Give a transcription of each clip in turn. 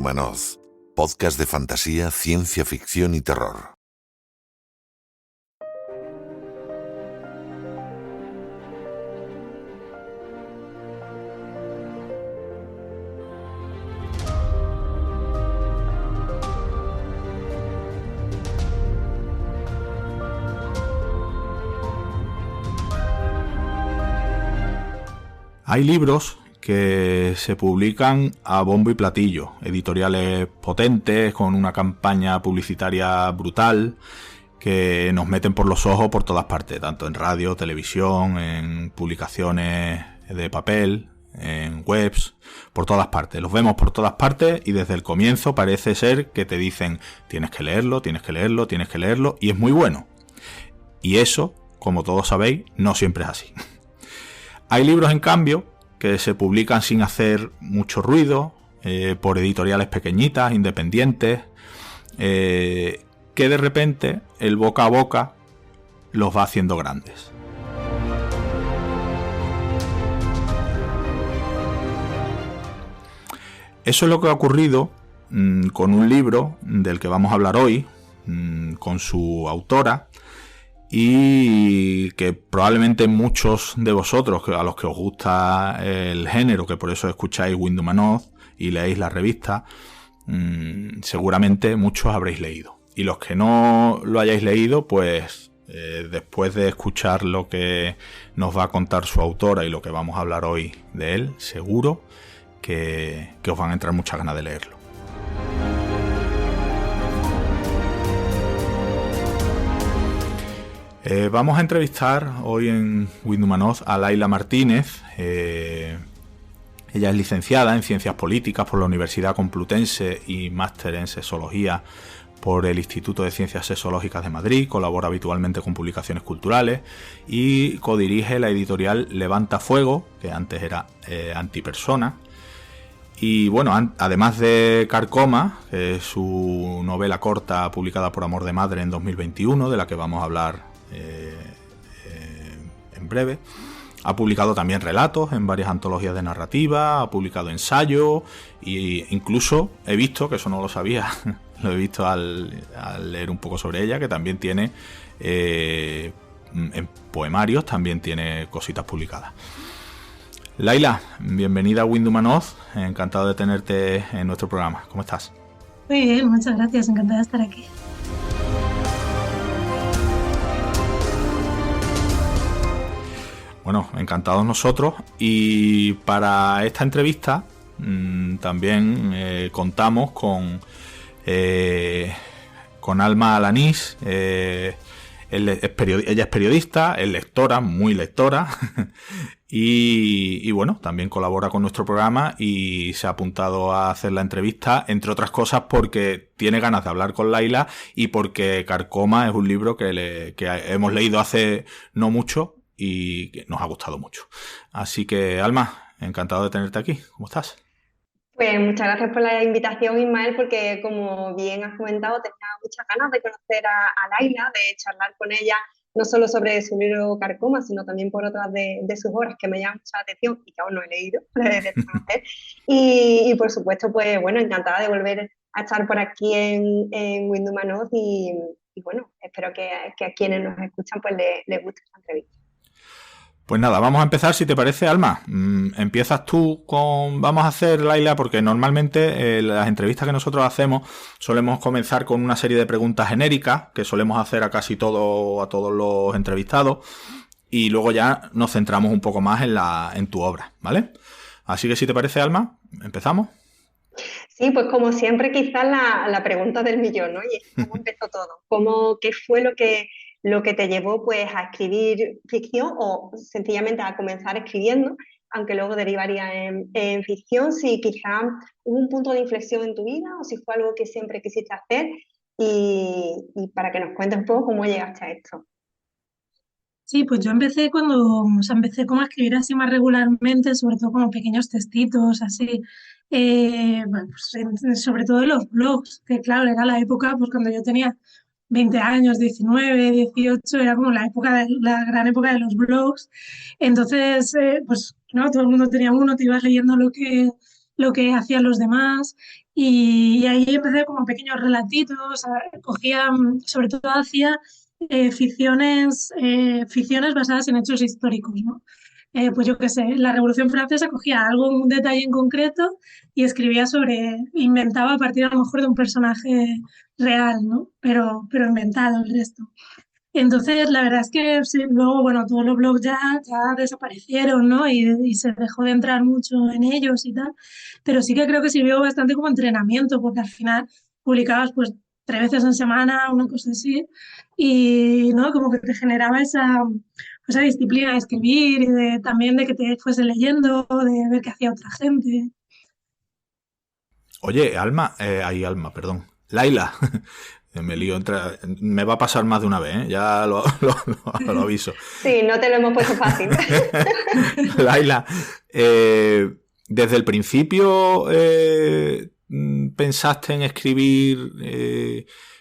Windhumanoz, podcast de fantasía, ciencia ficción y terror. Hay libros que se publican a bombo y platillo, editoriales potentes, con una campaña publicitaria brutal, que nos meten por los ojos por todas partes, tanto en radio, televisión, en publicaciones de papel, en webs, por todas partes. Los vemos por todas partes y desde el comienzo parece ser que te dicen tienes que leerlo, tienes que leerlo, tienes que leerlo, y es muy bueno. Y eso, como todos sabéis, no siempre es así. Hay libros, en cambio, que se publican sin hacer mucho ruido, por editoriales pequeñitas, independientes, que de repente el boca a boca los va haciendo grandes. Eso es lo que ha ocurrido con un libro del que vamos a hablar hoy, con su autora, y que probablemente muchos de vosotros, a los que os gusta el género, que por eso escucháis Windhumanoz y leéis la revista, seguramente muchos habréis leído. Y los que no lo hayáis leído, pues después de escuchar lo que nos va a contar su autora y lo que vamos a hablar hoy de él, seguro que os van a entrar muchas ganas de leerlo. Vamos a entrevistar hoy en Windhumanoz a Laila Martínez. Ella es licenciada en Ciencias Políticas por la Universidad Complutense y máster en Sexología por el Instituto de Ciencias Sexológicas de Madrid. Colabora habitualmente con publicaciones culturales y codirige la editorial Levanta Fuego, que antes era Antipersona. Y bueno, además de Carcoma, que es su novela corta publicada por Amor de Madre en 2021, de la que vamos a hablar en breve, ha publicado también relatos en varias antologías de narrativa, ha publicado ensayos e incluso he visto, que eso no lo sabía, lo he visto al leer un poco sobre ella, que también tiene en poemarios, también tiene cositas publicadas. Laila, bienvenida a Windhumanoz, encantado de tenerte en nuestro programa. ¿Cómo estás? Muy bien, muchas gracias, encantada de estar aquí. Bueno, encantados nosotros, y para esta entrevista también contamos con Alma Alanís. Ella es periodista, es lectora, muy lectora, y bueno, también colabora con nuestro programa y se ha apuntado a hacer la entrevista, entre otras cosas porque tiene ganas de hablar con Laila y porque Carcoma es un libro que hemos leído hace no mucho y que nos ha gustado mucho. Así que, Alma, encantado de tenerte aquí. ¿Cómo estás? Pues muchas gracias por la invitación, Ismael, porque como bien has comentado, tenía muchas ganas de conocer a Laila, de charlar con ella, no solo sobre su libro Carcoma, sino también por otras de sus obras que me llaman mucha atención y que aún no he leído, de conocer. Y por supuesto, pues bueno, encantada de volver a estar por aquí en Windhumanoz y bueno, espero que a quienes nos escuchan pues les guste esta entrevista. Pues nada, vamos a empezar, si te parece, Alma. Empiezas tú vamos a hacer, Laila, porque normalmente las entrevistas que nosotros hacemos solemos comenzar con una serie de preguntas genéricas que solemos hacer a todos los entrevistados, y luego ya nos centramos un poco más en tu obra, ¿vale? Así que, si te parece, Alma, empezamos. Sí, pues como siempre, quizás la pregunta del millón, ¿no? Y es ¿cómo empezó todo? ¿Qué fue lo que te llevó pues a escribir ficción o sencillamente a comenzar escribiendo, aunque luego derivaría en ficción? Si quizá hubo un punto de inflexión en tu vida o si fue algo que siempre quisiste hacer, y para que nos cuentes un poco cómo llegaste a esto. Sí, pues yo empecé empecé como a escribir así más regularmente, sobre todo como pequeños textitos, así, bueno, pues sobre todo en los blogs, que claro, era la época, pues cuando yo tenía 20 años, 19, 18, era como la gran época de los blogs. Entonces, pues no, todo el mundo tenía uno, te ibas leyendo lo que hacían los demás, y ahí empecé como pequeños relatitos, cogía, sobre todo hacía ficciones basadas en hechos históricos, ¿no? Pues yo qué sé, la Revolución Francesa cogía algo, un detalle en concreto y escribía inventaba a partir a lo mejor de un personaje real, ¿no? Pero inventado el resto. Entonces, la verdad es que sí, luego, bueno, todos los blogs ya desaparecieron, ¿no? Y se dejó de entrar mucho en ellos y tal. Pero sí que creo que sirvió bastante como entrenamiento, porque al final publicabas pues 3 veces en semana, una cosa así, y, ¿no? Como que te generaba esa disciplina de escribir y también de que te fuese leyendo, de ver qué hacía otra gente. Oye, Alma, perdón. Laila, me lío, me va a pasar más de una vez, ¿eh? Ya lo aviso. Sí, no te lo hemos puesto fácil. Laila, desde el principio pensaste en escribir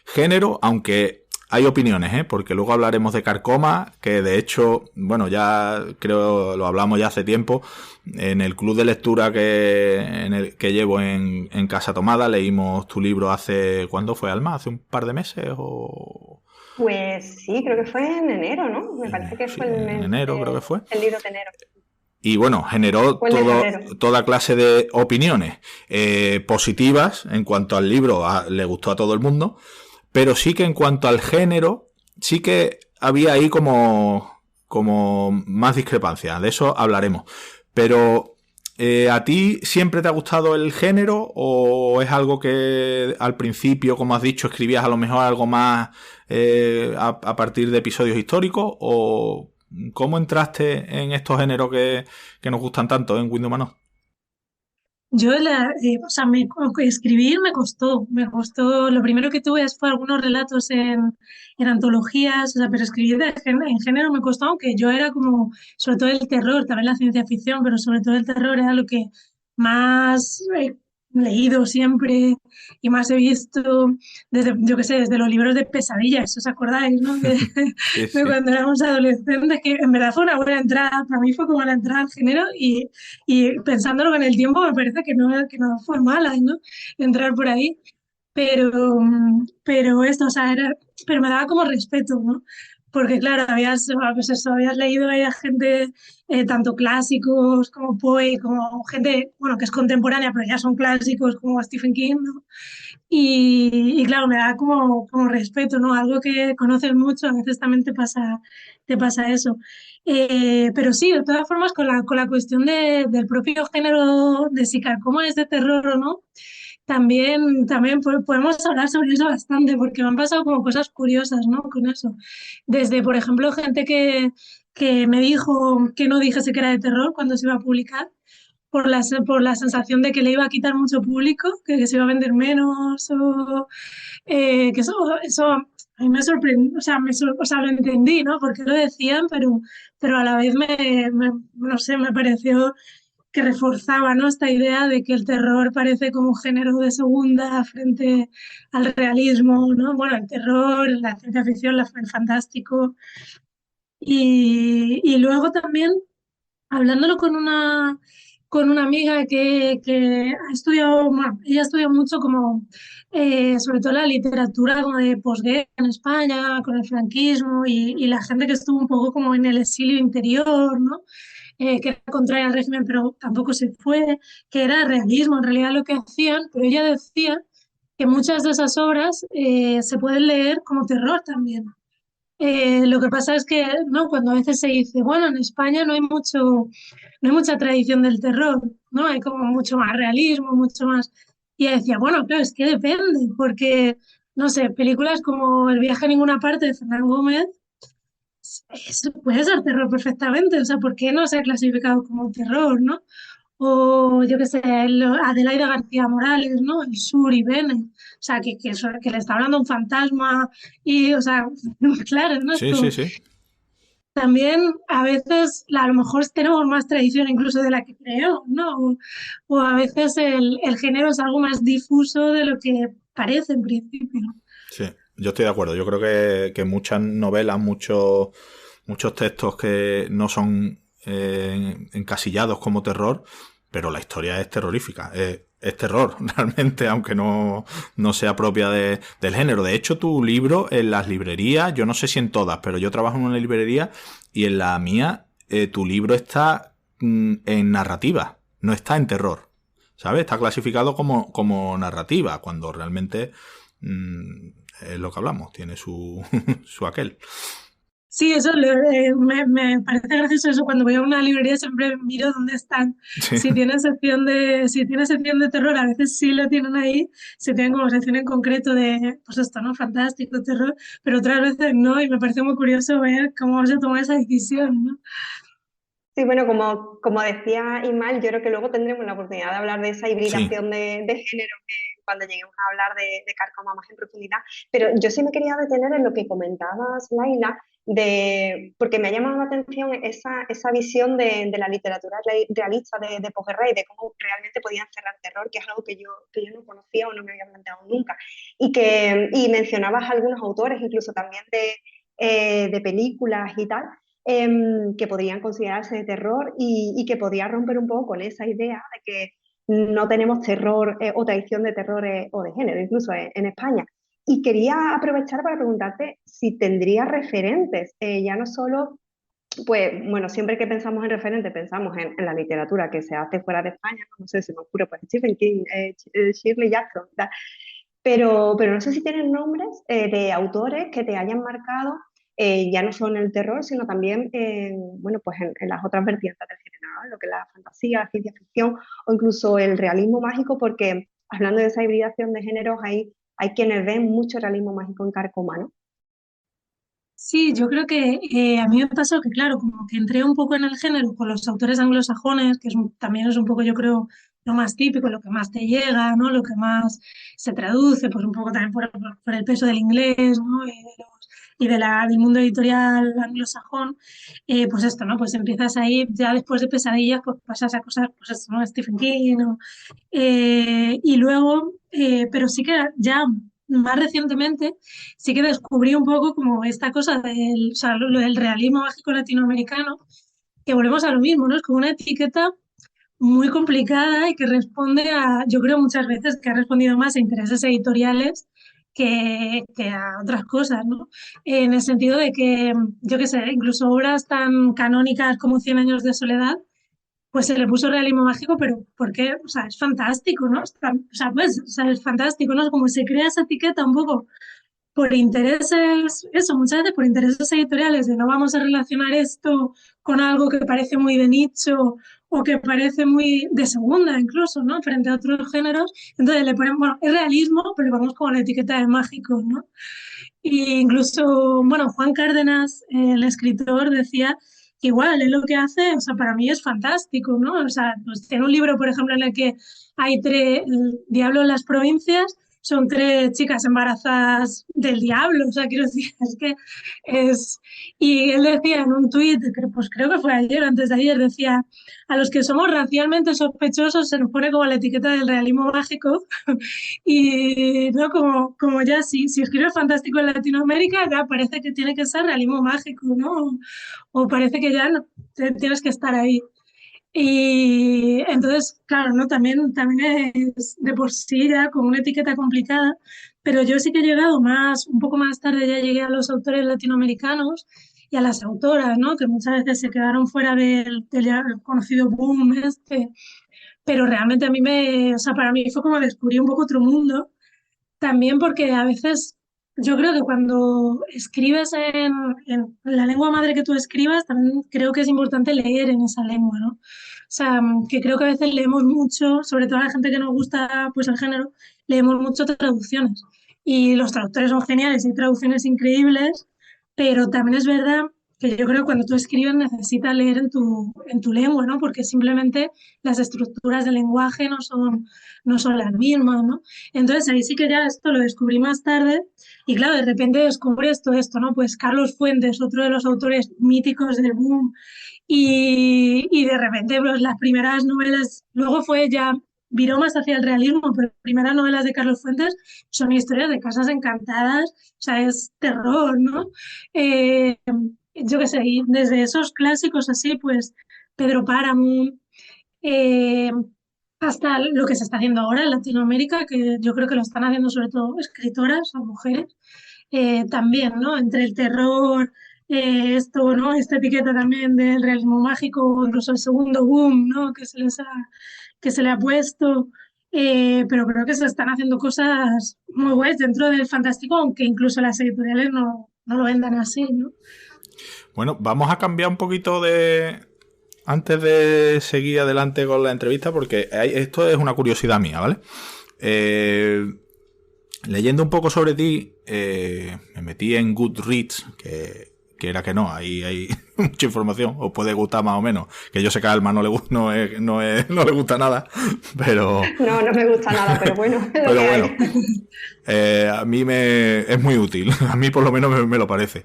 género, aunque hay opiniones, porque luego hablaremos de Carcoma, que de hecho, bueno, ya creo lo hablamos ya hace tiempo, en el club de lectura que llevo en Casa Tomada, leímos tu libro ¿cuándo fue, Alma? ¿Hace un par de meses o...? Pues sí, creo que fue en enero, ¿no? Me parece que Sí, fue el en enero creo que fue. el libro de enero. Y bueno, generó Fue el de febrero. toda clase de opiniones positivas en cuanto al libro, le gustó a todo el mundo, pero sí que en cuanto al género, sí que había ahí como más discrepancias, de eso hablaremos. Pero, ¿a ti siempre te ha gustado el género o es algo que al principio, como has dicho, escribías a lo mejor algo más a partir de episodios históricos? ¿O cómo entraste en estos géneros que nos gustan tanto en Windows Humano? O sea, escribir me costó, lo primero que tuve fue algunos relatos en antologías, o sea, pero escribir en género me costó, aunque yo era como, sobre todo el terror, también la ciencia ficción, pero sobre todo el terror era lo que más he leído siempre y más he visto desde, yo qué sé, desde los libros de pesadillas, ¿os acordáis, no? Sí, De sí. cuando éramos adolescentes, que en verdad fue una buena entrada, para mí fue como la entrada al género y pensándolo con el tiempo me parece que no fue mala, ¿no? Entrar por ahí. Pero esto, o sea, pero me daba como respeto, ¿no? Porque claro, habías leído ahí a gente, tanto clásicos como Poe, como gente, bueno, que es contemporánea, pero ya son clásicos como Stephen King, ¿no? Y claro, me da como respeto, ¿no? Algo que conoces mucho, a veces también te pasa eso. Pero sí, de todas formas, con la cuestión del propio género de si Carcoma es de terror o no, también podemos hablar sobre eso bastante, porque me han pasado como cosas curiosas, ¿no? Con eso. Desde, por ejemplo, gente que me dijo que no dijese que era de terror cuando se iba a publicar por la sensación de que le iba a quitar mucho público, que se iba a vender menos, que eso a mí me sorprendió, o sea, lo entendí, ¿no? Porque lo decían, pero a la vez no sé, me pareció que reforzaba, ¿no? Esta idea de que el terror parece como un género de segunda frente al realismo, ¿no? Bueno, el terror, la ciencia ficción, el fantástico. Y luego también hablándolo con una amiga que ha estudiado, bueno, ella ha estudiado mucho como, sobre todo la literatura como de posguerra en España, con el franquismo y la gente que estuvo un poco como en el exilio interior, ¿no? Que era contraria al régimen, pero tampoco se fue, que era realismo en realidad lo que hacían, pero ella decía que muchas de esas obras se pueden leer como terror también. Lo que pasa es que, ¿no? Cuando a veces se dice, bueno, en España no hay mucha tradición del terror, ¿no? Hay como mucho más realismo, mucho más... Y ella decía, bueno, claro, es que depende, porque, no sé, películas como El viaje a ninguna parte de Fernán Gómez, puede ser terror perfectamente, o sea, ¿por qué no se ha clasificado como terror, ¿no? O yo qué sé, Adelaida García Morales, ¿no? El Sur y Bene, o sea, que le está hablando un fantasma y, o sea, claro, ¿no? Es Sí, como, sí, sí. también a veces a lo mejor tenemos más tradición incluso de la que creo, ¿no? O a veces el género es algo más difuso de lo que parece en principio. Sí, yo estoy de acuerdo. Yo creo que muchas novelas, muchos textos que no son encasillados como terror, pero la historia es terrorífica. es terror, realmente, aunque no sea propia del género. De hecho, tu libro en las librerías, yo no sé si en todas, pero yo trabajo en una librería y en la mía tu libro está en narrativa, no está en terror, ¿sabes? Está clasificado como narrativa, cuando realmente es lo que hablamos, tiene su, su aquel. Sí, eso me parece gracioso eso. Cuando voy a una librería siempre miro dónde están. Sí. Si tiene sección de terror, a veces sí lo tienen ahí, si tienen como sección en concreto de, pues esto, ¿no? Fantástico, terror, pero otras veces no, y me parece muy curioso ver cómo se toma esa decisión, ¿no? Sí, bueno, como decía Imal, yo creo que luego tendremos la oportunidad de hablar de esa Sí. hibridación de género que cuando lleguemos a hablar de Carcoma más en profundidad. Pero yo sí me quería detener en lo que comentabas, Laila, porque me ha llamado la atención esa visión de la literatura realista de posguerra y de cómo realmente podían cerrar terror, que es algo que yo no conocía o no me había planteado nunca. Y mencionabas algunos autores, incluso también de películas y tal, que podrían considerarse de terror y que podía romper un poco con esa idea de que no tenemos terror o tradición de terror o de género, incluso en España. Y quería aprovechar para preguntarte si tendrías referentes, ya no solo, pues bueno, siempre que pensamos en referentes pensamos en la literatura que se hace fuera de España, no sé, se me ocurre pues Stephen King, Shirley Jackson, tal. Pero no sé si tienes nombres de autores que te hayan marcado, ya no solo en el terror, sino también bueno, pues en las otras vertientes del género, ¿no? Lo que es la fantasía, la ciencia ficción o incluso el realismo mágico, porque hablando de esa hibridación de géneros, hay quienes ven mucho realismo mágico en Carcoma, ¿no? Sí, yo creo que a mí me pasó que, claro, como que entré un poco en el género con los autores anglosajones, que también es un poco, yo creo, lo más típico, lo que más te llega, ¿no? Lo que más se traduce, pues un poco también por el peso del inglés, ¿no? Del mundo editorial anglosajón. Pues esto, ¿no? Pues empiezas ahí, ya después de Pesadillas, pues pasas a cosas, pues esto, ¿no? Stephen King, ¿no? Y luego, pero sí que ya más recientemente, sí que descubrí un poco como esta cosa o sea, lo del realismo mágico latinoamericano, que volvemos a lo mismo, ¿no? Es como una etiqueta muy complicada y que responde a, yo creo muchas veces que ha respondido más a intereses editoriales que a otras cosas, ¿no? En el sentido de que, yo qué sé, incluso obras tan canónicas como Cien años de soledad, pues se le puso realismo mágico, pero porque, o sea, es fantástico, ¿no? O sea, pues, o sea, es fantástico, ¿no? Como se crea esa etiqueta un poco por intereses, eso, muchas veces por intereses editoriales, de no vamos a relacionar esto con algo que parece muy de nicho o que parece muy de segunda incluso, ¿no? Frente a otros géneros. Entonces le ponemos, bueno, es realismo, pero le ponemos como la etiqueta de mágico, ¿no? Y incluso, bueno, Juan Cárdenas, el escritor, decía que igual, él lo que hace, o sea, para mí es fantástico, ¿no? O sea, pues tiene un libro, por ejemplo, en el que hay el diablo en las provincias, son tres chicas embarazadas del diablo, o sea, quiero decir, es que es... Y él decía en un tuit, pues creo que fue ayer o antes de ayer, decía, a los que somos racialmente sospechosos se nos pone como la etiqueta del realismo mágico y no como ya si escribes fantástico en Latinoamérica, ya parece que tiene que ser realismo mágico, ¿no? O parece que ya no, tienes que estar ahí. Y entonces, claro, ¿no? También es de por sí ya como una etiqueta complicada, pero yo sí que he llegado un poco más tarde ya llegué a los autores latinoamericanos y a las autoras, ¿no? Que muchas veces se quedaron fuera del ya conocido boom este, pero realmente o sea, para mí fue como descubrir un poco otro mundo, también porque a veces yo creo que cuando escribes en la lengua madre que tú escribas, también creo que es importante leer en esa lengua, ¿no? O sea, que creo que a veces leemos mucho, sobre todo a la gente que nos gusta pues el género, leemos mucho traducciones. Y los traductores son geniales, hay traducciones increíbles, pero también es verdad que yo creo que cuando tú escribes necesitas leer en tu lengua, ¿no? Porque simplemente las estructuras del lenguaje no son las mismas, ¿no? Entonces ahí sí que ya esto lo descubrí más tarde y claro, de repente descubres todo esto, ¿no? Pues Carlos Fuentes, otro de los autores míticos del boom, y de repente pues, las primeras novelas, luego fue ya, viró más hacia el realismo, pero las primeras novelas de Carlos Fuentes son historias de casas encantadas, o sea, es terror, ¿no? Eh, yo qué sé, y desde esos clásicos así, pues Pedro Páramo, eh, hasta lo que se está haciendo ahora en Latinoamérica, que yo creo que lo están haciendo sobre todo escritoras o mujeres, también, ¿no? Entre el terror, esto, ¿no? Esta etiqueta también del realismo mágico, incluso el segundo boom, ¿no? Que se le ha puesto, pero creo que se están haciendo cosas muy guays dentro del fantástico, aunque incluso las editoriales no lo vendan así, ¿no? Bueno, vamos a cambiar un poquito de... Antes de seguir adelante con la entrevista, porque esto es una curiosidad mía, ¿vale? Leyendo un poco sobre ti, me metí en Goodreads, que era que no, ahí hay mucha información, os puede gustar más o menos, que yo sé que a Alma no le gusta nada, pero... No, no me gusta nada, pero bueno, es lo Pero que bueno, hay. a mí es muy útil, a mí por lo menos me lo parece.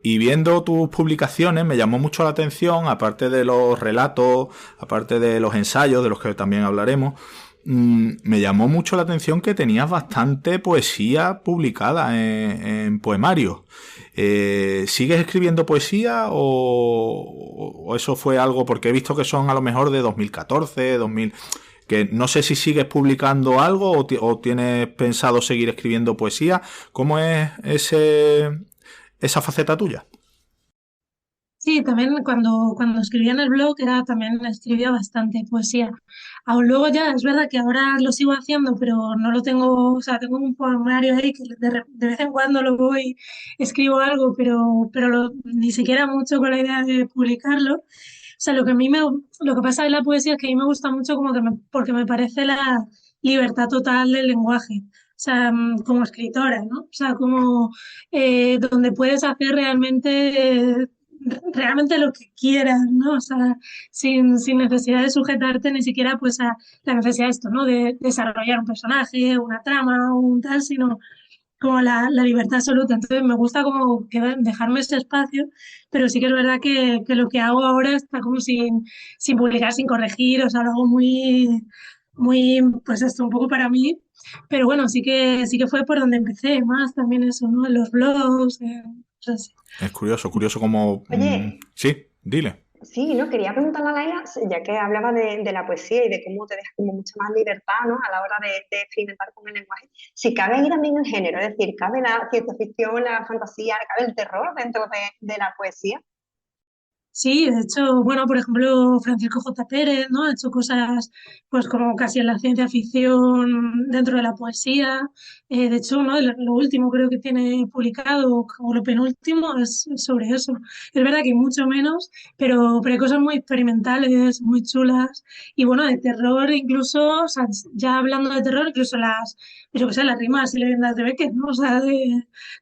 Y viendo tus publicaciones me llamó mucho la atención, aparte de los relatos, aparte de los ensayos, de los que también hablaremos, me llamó mucho la atención que tenías bastante poesía publicada en poemarios. ¿Sigues escribiendo poesía o eso fue algo? Porque he visto que son a lo mejor de 2014, 2000... que no sé si sigues publicando algo o tienes pensado seguir escribiendo poesía. ¿Cómo es esa faceta tuya? Sí, también cuando escribía en el blog también escribía bastante poesía. Aún luego ya, es verdad que ahora lo sigo haciendo, pero no lo tengo, o sea, tengo un poemario ahí que de vez en cuando lo voy, escribo algo, pero ni siquiera mucho con la idea de publicarlo. O sea, lo que pasa en la poesía es que a mí me gusta mucho porque me parece la libertad total del lenguaje. O sea, como escritora, ¿no? O sea, como donde puedes hacer realmente lo que quieras, ¿no? O sea, sin necesidad de sujetarte ni siquiera pues a la necesidad de esto, ¿no? De desarrollar un personaje, una trama, un tal, sino como la libertad absoluta. Entonces me gusta como dejarme ese espacio, pero sí que es verdad que lo que hago ahora está como sin publicar, sin corregir, o sea, lo hago muy, pues esto, un poco para mí. Pero bueno, sí que fue por donde empecé más también eso, ¿no? En los blogs, cosas así. Es curioso como... Oye, sí, dile. sí, no, quería preguntarle a Laila, ya que hablaba de la poesía y de cómo te deja como mucha más libertad, ¿no? A la hora de experimentar con el lenguaje. Si cabe ahí también el género, es decir, cabe la ciencia ficción, la fantasía, cabe el terror dentro de la poesía. Sí, de hecho, bueno, por ejemplo, Francisco J. Pérez, ¿no? Ha hecho cosas, pues como casi en la ciencia ficción dentro de la poesía. De hecho, ¿no? Lo último creo que tiene publicado, o lo penúltimo, es sobre eso. Es verdad que hay mucho menos, pero hay cosas muy experimentales, muy chulas. Y bueno, de terror incluso, o sea, ya hablando de terror, incluso yo qué sé, las rimas y leyendas de Beckett, ¿no? O sea,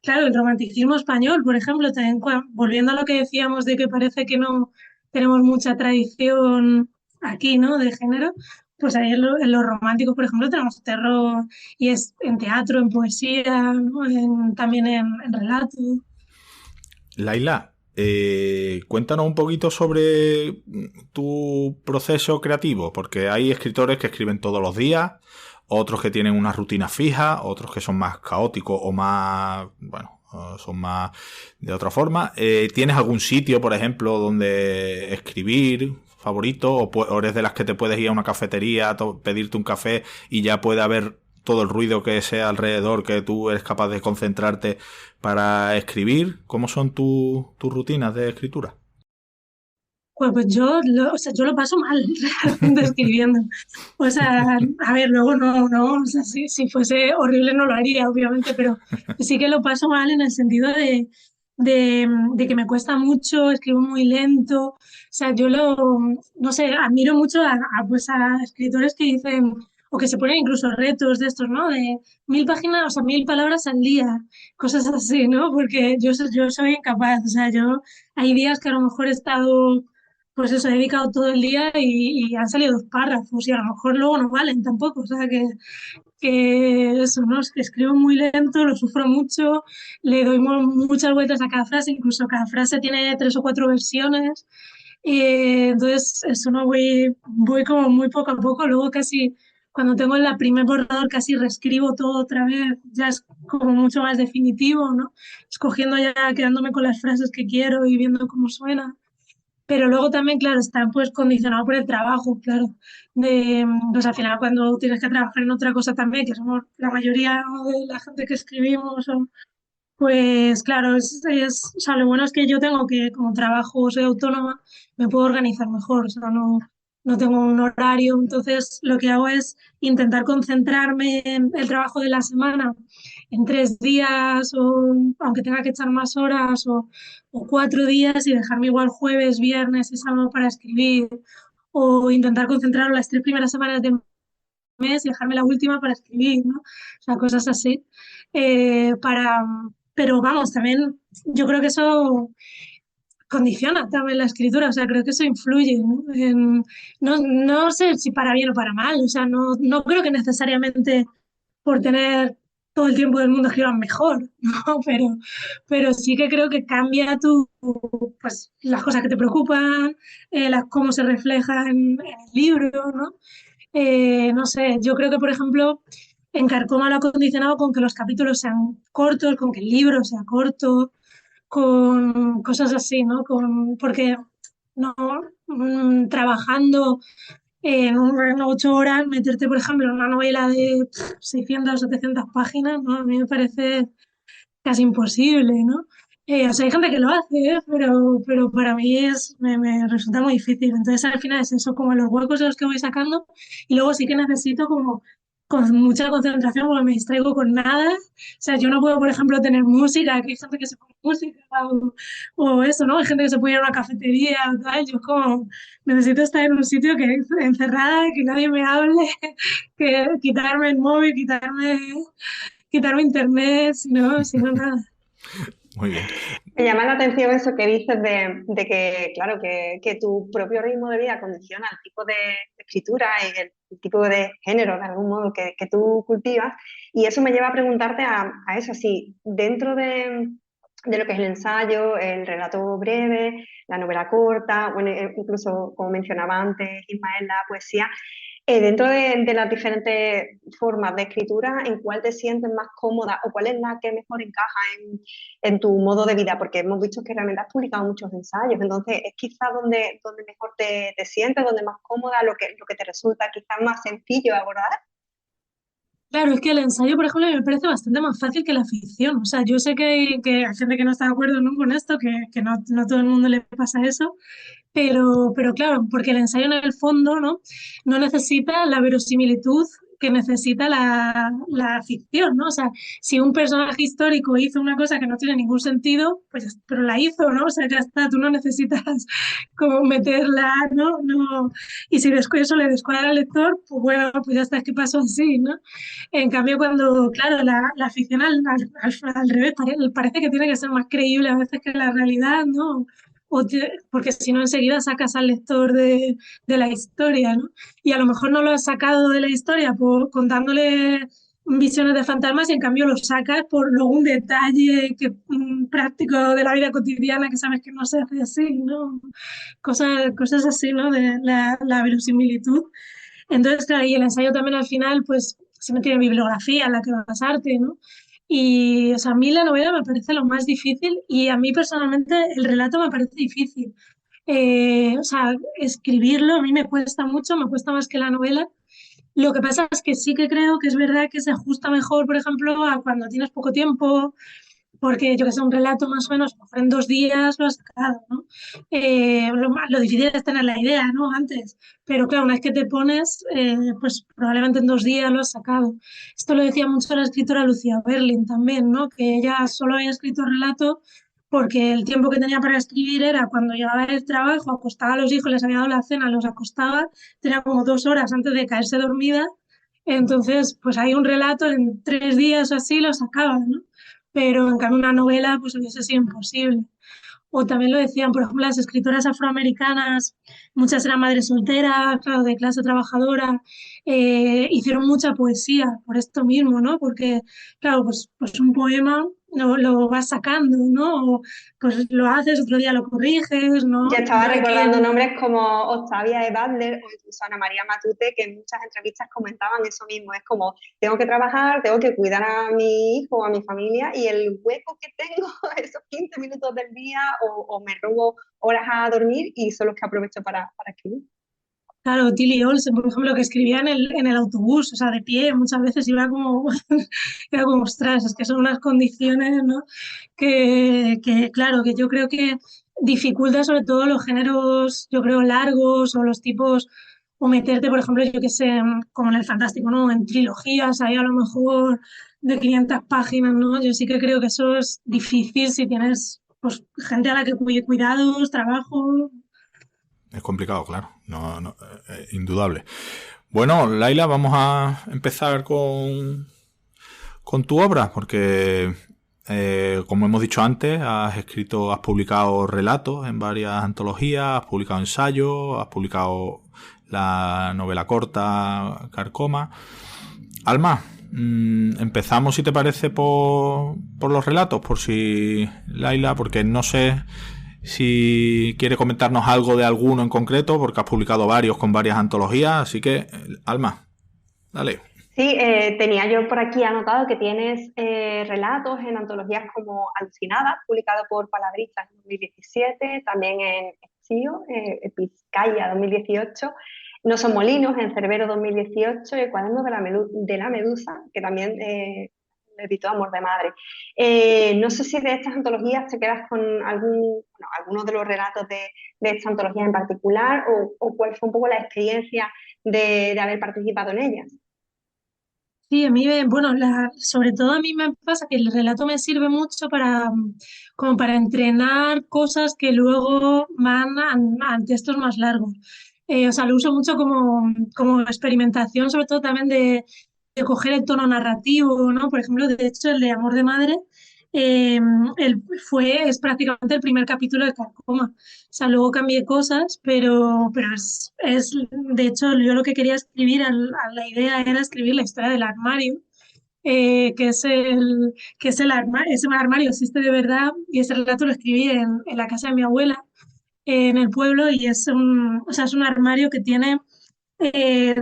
claro, el romanticismo español, por ejemplo, también volviendo a lo que decíamos de que parece que no tenemos mucha tradición aquí, ¿no? De género, pues ahí en los románticos, por ejemplo, tenemos terror y es en teatro, en poesía, ¿no? También en relato. Laila, cuéntanos un poquito sobre tu proceso creativo, porque hay escritores que escriben todos los días, otros que tienen una rutina fija, otros que son más caóticos o más, bueno, son más de otra forma. ¿Tienes algún sitio, por ejemplo, donde escribir favorito o eres de las que te puedes ir a una cafetería, pedirte un café y ya puede haber todo el ruido que sea alrededor, que tú eres capaz de concentrarte para escribir? ¿Cómo son tus rutinas de escritura? Pues o sea, yo lo paso mal realmente escribiendo. O sea, a ver, luego o sea, si fuese horrible no lo haría, obviamente, pero sí que lo paso mal en el sentido de que me cuesta mucho, escribo muy lento. O sea, no sé, admiro mucho pues a escritores que dicen, o que se ponen incluso retos de estos, ¿no? De 1000 páginas, o sea, 1000 palabras al día, cosas así, ¿no? Porque yo soy incapaz, o sea, hay días que a lo mejor he estado pues eso, he dedicado todo el día y han salido 2 párrafos y a lo mejor luego no valen tampoco. O sea, que eso, ¿no? Es que escribo muy lento, lo sufro mucho, le doy muchas vueltas a cada frase, incluso cada frase tiene 3 o 4 versiones. Y entonces, eso, ¿no? Voy como muy poco a poco, luego casi... Cuando tengo el primer borrador casi reescribo todo otra vez, ya es como mucho más definitivo, ¿no? Escogiendo ya, quedándome con las frases que quiero y viendo cómo suena. pero luego también, claro, está pues condicionado por el trabajo, claro. Pues al final cuando tienes que trabajar en otra cosa también, que somos la mayoría, ¿no?, de la gente que escribimos, pues claro, o sea, lo bueno es que yo tengo que, como trabajo, soy autónoma, me puedo organizar mejor, o sea, no tengo un horario, entonces lo que hago es intentar concentrarme en el trabajo de la semana en 3 días, o aunque tenga que echar más horas, o 4 días, y dejarme igual jueves, viernes y sábado para escribir, o intentar concentrar las 3 primeras semanas de mes y dejarme la última para escribir, ¿no? O sea, cosas así. Para, pero vamos, también yo creo que eso condiciona también la escritura, o sea, creo que eso influye, ¿no? No sé si para bien o para mal, o sea, no creo que necesariamente por tener todo el tiempo del mundo escriban mejor, ¿no? Pero sí que creo que cambia pues, las cosas que te preocupan, cómo se refleja en el libro, ¿no? No sé, yo creo que, por ejemplo, en Carcoma lo ha condicionado con que los capítulos sean cortos, con que el libro sea corto, con cosas así, ¿no? Porque no trabajando en 8 horas, meterte, por ejemplo, en una novela de 600 o 700 páginas, ¿no? A mí me parece casi imposible, ¿no? O sea, hay gente que lo hace, pero para mí me resulta muy difícil. Entonces, al final es eso, como los huecos de los que voy sacando, y luego sí que necesito como con mucha concentración porque me distraigo con nada. O sea, yo no puedo, por ejemplo, tener música, que hay gente que se pone música, o eso, ¿no? Hay gente que se puede ir a una cafetería o tal. Yo como necesito estar en un sitio que encerrada, que nadie me hable, que quitarme el móvil, quitarme internet, si no nada. Muy bien. Me llama la atención eso que dices de que, claro, que tu propio ritmo de vida condiciona el tipo de escritura y el tipo de género, de algún modo, que tú cultivas. Y eso me lleva a preguntarte a eso, si dentro de lo que es el ensayo, el relato breve, la novela corta, bueno, incluso, como mencionaba antes, Ismael, la poesía, dentro de las diferentes formas de escritura, ¿en cuál te sientes más cómoda o cuál es la que mejor encaja en tu modo de vida? Porque hemos visto que realmente has publicado muchos ensayos, entonces es quizás donde mejor te sientes, donde más cómoda, lo que te resulta quizás más sencillo abordar. Claro, es que el ensayo, por ejemplo, me parece bastante más fácil que la ficción. O sea, yo sé que hay gente que no está de acuerdo, ¿no?, con esto, que no todo el mundo le pasa eso, pero claro, porque el ensayo en el fondo, ¿no?, no necesita la verosimilitud que necesita la ficción, ¿no? O sea, si un personaje histórico hizo una cosa que no tiene ningún sentido, pues pero la hizo, ¿no? O sea, ya está, tú no necesitas como meterla, ¿no? No. Y si después eso le descuadra al lector, pues bueno, pues ya está, es que pasó así, ¿no? En cambio, cuando, claro, la ficción al revés parece que tiene que ser más creíble a veces que la realidad, ¿no? Porque si no enseguida sacas al lector de la historia, ¿no? Y a lo mejor no lo has sacado de la historia contándole visiones de fantasmas, y en cambio lo sacas por luego un detalle práctico de la vida cotidiana que sabes que no se hace así, ¿no? Cosas así, ¿no? De la verosimilitud. Entonces, claro, y el ensayo también al final, pues siempre tiene bibliografía en la que basarte, ¿no? Y, o sea, a mí la novela me parece lo más difícil, y a mí personalmente el relato me parece difícil. O sea, escribirlo a mí me cuesta mucho, me cuesta más que la novela. Lo que pasa es que sí que creo que es verdad que se ajusta mejor, por ejemplo, a cuando tienes poco tiempo, porque yo que sé, un relato más o menos, en 2 días lo has sacado, ¿no? Lo difícil es tener la idea, ¿no? Antes, pero claro, una vez que te pones, pues probablemente en 2 días lo has sacado. Esto lo decía mucho la escritora Lucía Berlin también, ¿no? Que ella solo había escrito relato porque el tiempo que tenía para escribir era cuando llegaba del trabajo, acostaba a los hijos, les había dado la cena, los acostaba, tenía como 2 horas antes de caerse dormida. Entonces, pues hay un relato en 3 días o así lo sacaba, ¿no? Pero en cambio una novela pues hubiese sido imposible. O también lo decían, por ejemplo, las escritoras afroamericanas, muchas eran madres solteras, claro, de clase trabajadora, hicieron mucha poesía por esto mismo, ¿no? Porque, claro, pues un poema lo vas sacando, ¿no? O, pues lo haces, otro día lo corriges, ¿no? Ya estaba Yo aquí recordando nombres como Octavia E. Butler o incluso Ana María Matute, que en muchas entrevistas comentaban eso mismo. Es como, tengo que trabajar, tengo que cuidar a mi hijo, a mi familia, y el hueco que tengo, esos 15 minutos del día, o me robo horas a dormir y son los que aprovecho para escribir. claro, Tilly Olsen, por ejemplo, que escribía en el autobús, o sea, de pie, muchas veces iba como, era como, ostras, es que son unas condiciones, ¿no? Claro, que yo creo que dificulta sobre todo los géneros, yo creo, largos o los tipos, o meterte, por ejemplo, yo que sé, como en el fantástico, ¿no? En trilogías, ahí a lo mejor de 500 páginas, ¿no? Yo sí que creo que eso es difícil si tienes, pues, gente a la que cuidados, trabajo. Es complicado, claro. Indudable. Bueno, Laila, vamos a empezar con tu obra, porque como hemos dicho antes, has publicado relatos en varias antologías, has publicado ensayos, has publicado la novela corta Carcoma. Alma, empezamos, si te parece, por los relatos, por si Laila, porque no sé si quiere comentarnos algo de alguno en concreto, porque has publicado varios con varias antologías, así que, Alma, dale. Sí, tenía yo por aquí anotado que tienes relatos en antologías como Alucinadas, publicado por Palabristas en 2017, también en Exío, Pizcaya 2018, No son molinos en Cerbero 2018 y El cuaderno de la Medusa, que también editó Amor de Madre. No sé si de estas antologías te quedas con alguno de los relatos de esta antología en particular o cuál fue un poco la experiencia de haber participado en ellas. Sí, a mí, bueno, sobre todo a mí me pasa que el relato me sirve mucho para, como para entrenar cosas que luego van a textos más largos. O sea, lo uso mucho como experimentación, sobre todo también de coger el tono narrativo, ¿no? Por ejemplo, de hecho, el de Amor de Madre, eh, es prácticamente el primer capítulo de Carcoma. O sea, luego cambié cosas, pero de hecho, yo lo que quería escribir, la idea era escribir la historia del armario, que es el armario, ese armario existe de verdad, y ese relato lo escribí en la casa de mi abuela, en el pueblo, y o sea, es un armario que tiene,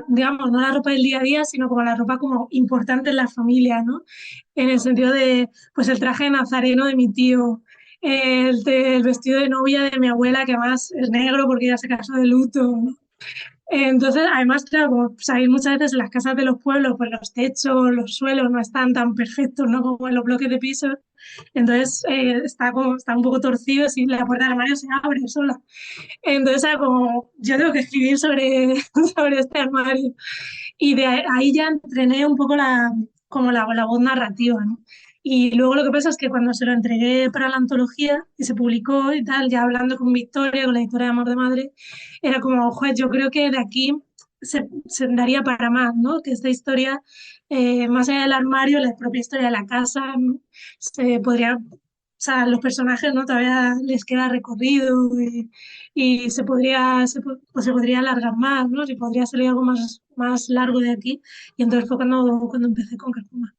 digamos, no la ropa del día a día, sino como la ropa como importante en la familia, ¿no? En el sentido de, pues el traje de nazareno de mi tío, el vestido de novia de mi abuela, que además es negro porque ya se casó de luto, ¿no? Entonces, además, claro, como sabéis, muchas veces en las casas de los pueblos, pues los techos, los suelos no están tan perfectos, ¿no? Como en los bloques de pisos. Entonces, está un poco torcido si la puerta del armario se abre sola. Entonces, era como, yo tengo que escribir sobre, sobre este armario. Y de ahí ya entrené un poco la voz narrativa, ¿no? Y luego lo que pasa es que cuando se lo entregué para la antología y se publicó y tal, ya hablando con Victoria, con la editora de Amor de Madre, era como, joder, yo creo que de aquí se daría para más, ¿no? Que esta historia, más allá del armario, la propia historia de la casa, ¿no? Se podría, o sea, los personajes, ¿no? Todavía les queda recorrido y pues se podría alargar más, ¿no? Se podría salir algo más largo de aquí. Y entonces fue cuando empecé con Carcoma.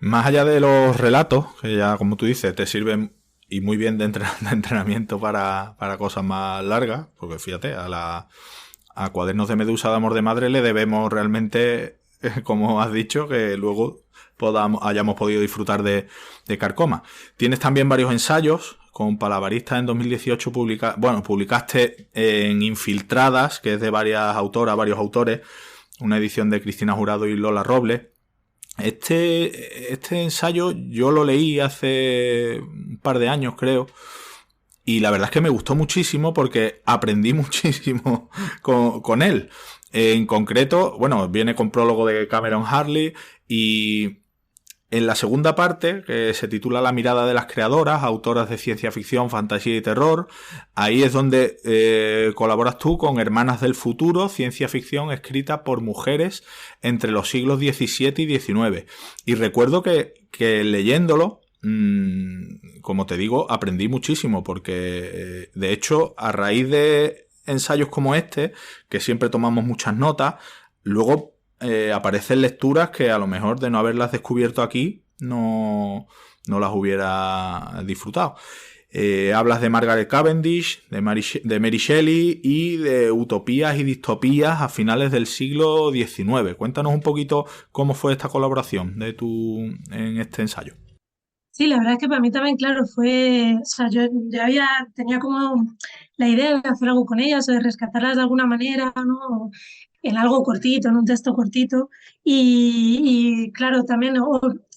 Más allá de los relatos, que ya, como tú dices, te sirven y muy bien de entrenamiento para cosas más largas, porque fíjate, a Cuadernos de Medusa de Amor de Madre le debemos realmente, como has dicho, que luego hayamos podido disfrutar de Carcoma. Tienes también varios ensayos con Palabristas en 2018 publicaste en Infiltradas, que es de varios autores, una edición de Cristina Jurado y Lola Robles. Este ensayo yo lo leí hace un par de años, creo, y la verdad es que me gustó muchísimo porque aprendí muchísimo con él. En concreto, bueno, viene con prólogo de Cameron Harley y en la segunda parte, que se titula La mirada de las creadoras, autoras de ciencia ficción, fantasía y terror, ahí es donde colaboras tú con Hermanas del Futuro, ciencia ficción escrita por mujeres entre los siglos XVII y XIX. Y recuerdo que leyéndolo, como te digo, aprendí muchísimo, porque de hecho, a raíz de ensayos como este, que siempre tomamos muchas notas, luego aparecen lecturas que a lo mejor de no haberlas descubierto aquí no las hubiera disfrutado. Hablas de Margaret Cavendish, de Mary Shelley y de utopías y distopías a finales del siglo XIX. Cuéntanos un poquito cómo fue esta colaboración en este ensayo. Sí, la verdad es que para mí también, claro, o sea, yo tenía como la idea de hacer algo con ellas o de rescatarlas de alguna manera, ¿no? En algo cortito, en un texto cortito. Y claro, también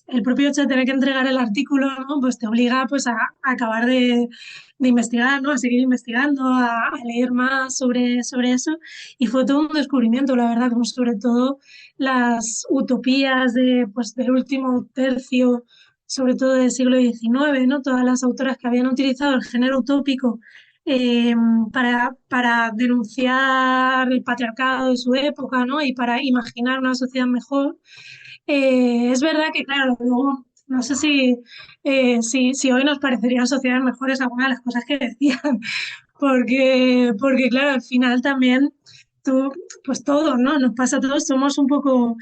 el propio hecho de tener que entregar el artículo, ¿no? Pues te obliga pues a acabar de investigar, ¿no? A seguir investigando, a leer más sobre eso. Y fue todo un descubrimiento, la verdad, como sobre todo las utopías del último tercio, sobre todo del siglo XIX, ¿no? Todas las autoras que habían utilizado el género utópico eh, para denunciar el patriarcado de su época, ¿no? Y para imaginar una sociedad mejor. Es verdad que, claro, luego no sé si hoy nos parecerían sociedades mejores algunas de las cosas que decían, porque claro, al final también tú, pues todo, ¿no? Nos pasa a todos, somos un poco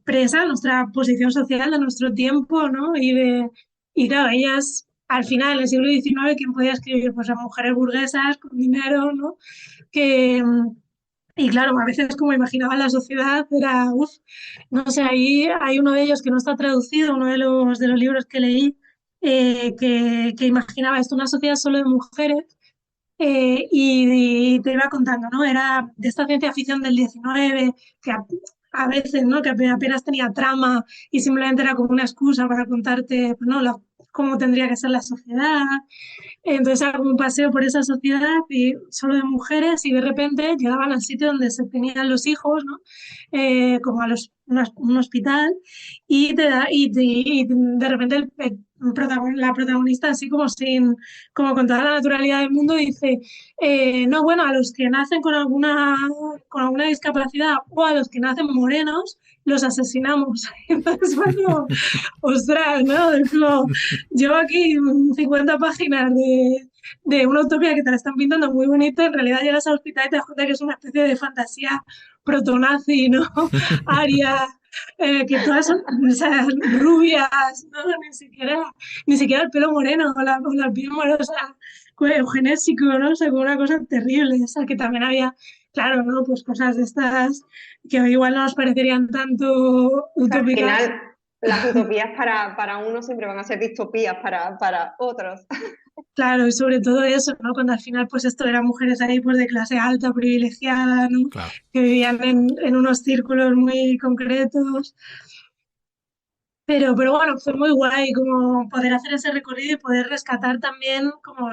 presa de nuestra posición social, de nuestro tiempo, ¿no? Y claro, ellas, al final, en el siglo XIX, ¿quién podía escribir? Pues a mujeres burguesas con dinero, ¿no? Que, y claro, a veces como imaginaba la sociedad era, uff, no sé, ahí hay uno de ellos que no está traducido, uno de los libros que leí, que imaginaba esto, una sociedad solo de mujeres, y te iba contando, ¿no? Era de esta ciencia ficción del 19, que a veces, ¿no? Que apenas tenía trama y simplemente era como una excusa para contarte, pues, ¿no? Cómo tendría que ser la sociedad. Entonces hago un paseo por esa sociedad y solo de mujeres y de repente llegaban al sitio donde se tenían los hijos, ¿no? Como un hospital y de repente la protagonista así como con toda la naturalidad del mundo dice, no, bueno, a los que nacen con alguna discapacidad o a los que nacen morenos los asesinamos. Entonces, bueno, ostras, ¿no? Es como, llevo aquí 50 páginas de una utopía que te la están pintando muy bonita, en realidad llegas al hospital y te das cuenta que es una especie de fantasía protonazi, ¿no? Aria, que todas son, o sea, rubias, ¿no? Ni siquiera el pelo moreno o la piel morosa, eugenésico, ¿no? O sea, como una cosa terrible, o sea, que también había, claro, ¿no? Pues cosas de estas que hoy igual no nos parecerían tanto Al utópicas. final, las utopías para unos siempre van a ser distopías para otros. Claro, y sobre todo eso, ¿no? Cuando al final, pues esto eran mujeres ahí, pues de clase alta, privilegiada, ¿no? Claro. Que vivían en unos círculos muy concretos. Pero bueno, fue muy guay como poder hacer ese recorrido y poder rescatar también como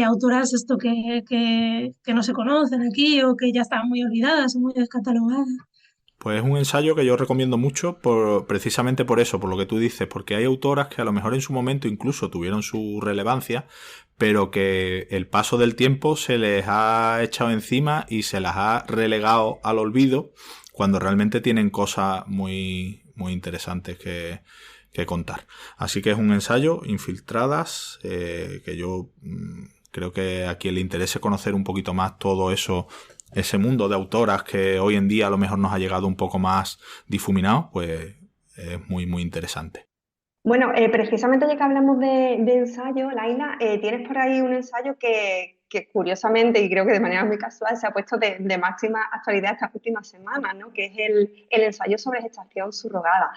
autoras esto que no se conocen aquí o que ya están muy olvidadas o muy descatalogadas. Pues es un ensayo que yo recomiendo mucho precisamente por eso, por lo que tú dices, porque hay autoras que a lo mejor en su momento incluso tuvieron su relevancia, pero que el paso del tiempo se les ha echado encima y se las ha relegado al olvido cuando realmente tienen cosas muy, muy interesantes que contar. Así que es un ensayo, Infiltradas, que yo creo que a quien le interese conocer un poquito más todo eso, ese mundo de autoras que hoy en día a lo mejor nos ha llegado un poco más difuminado, pues es muy, muy interesante. Bueno, precisamente ya que hablamos de ensayo, Laila, tienes por ahí un ensayo que curiosamente, y creo que de manera muy casual, se ha puesto de máxima actualidad estas últimas semanas, ¿no? Que es el ensayo sobre gestación subrogada.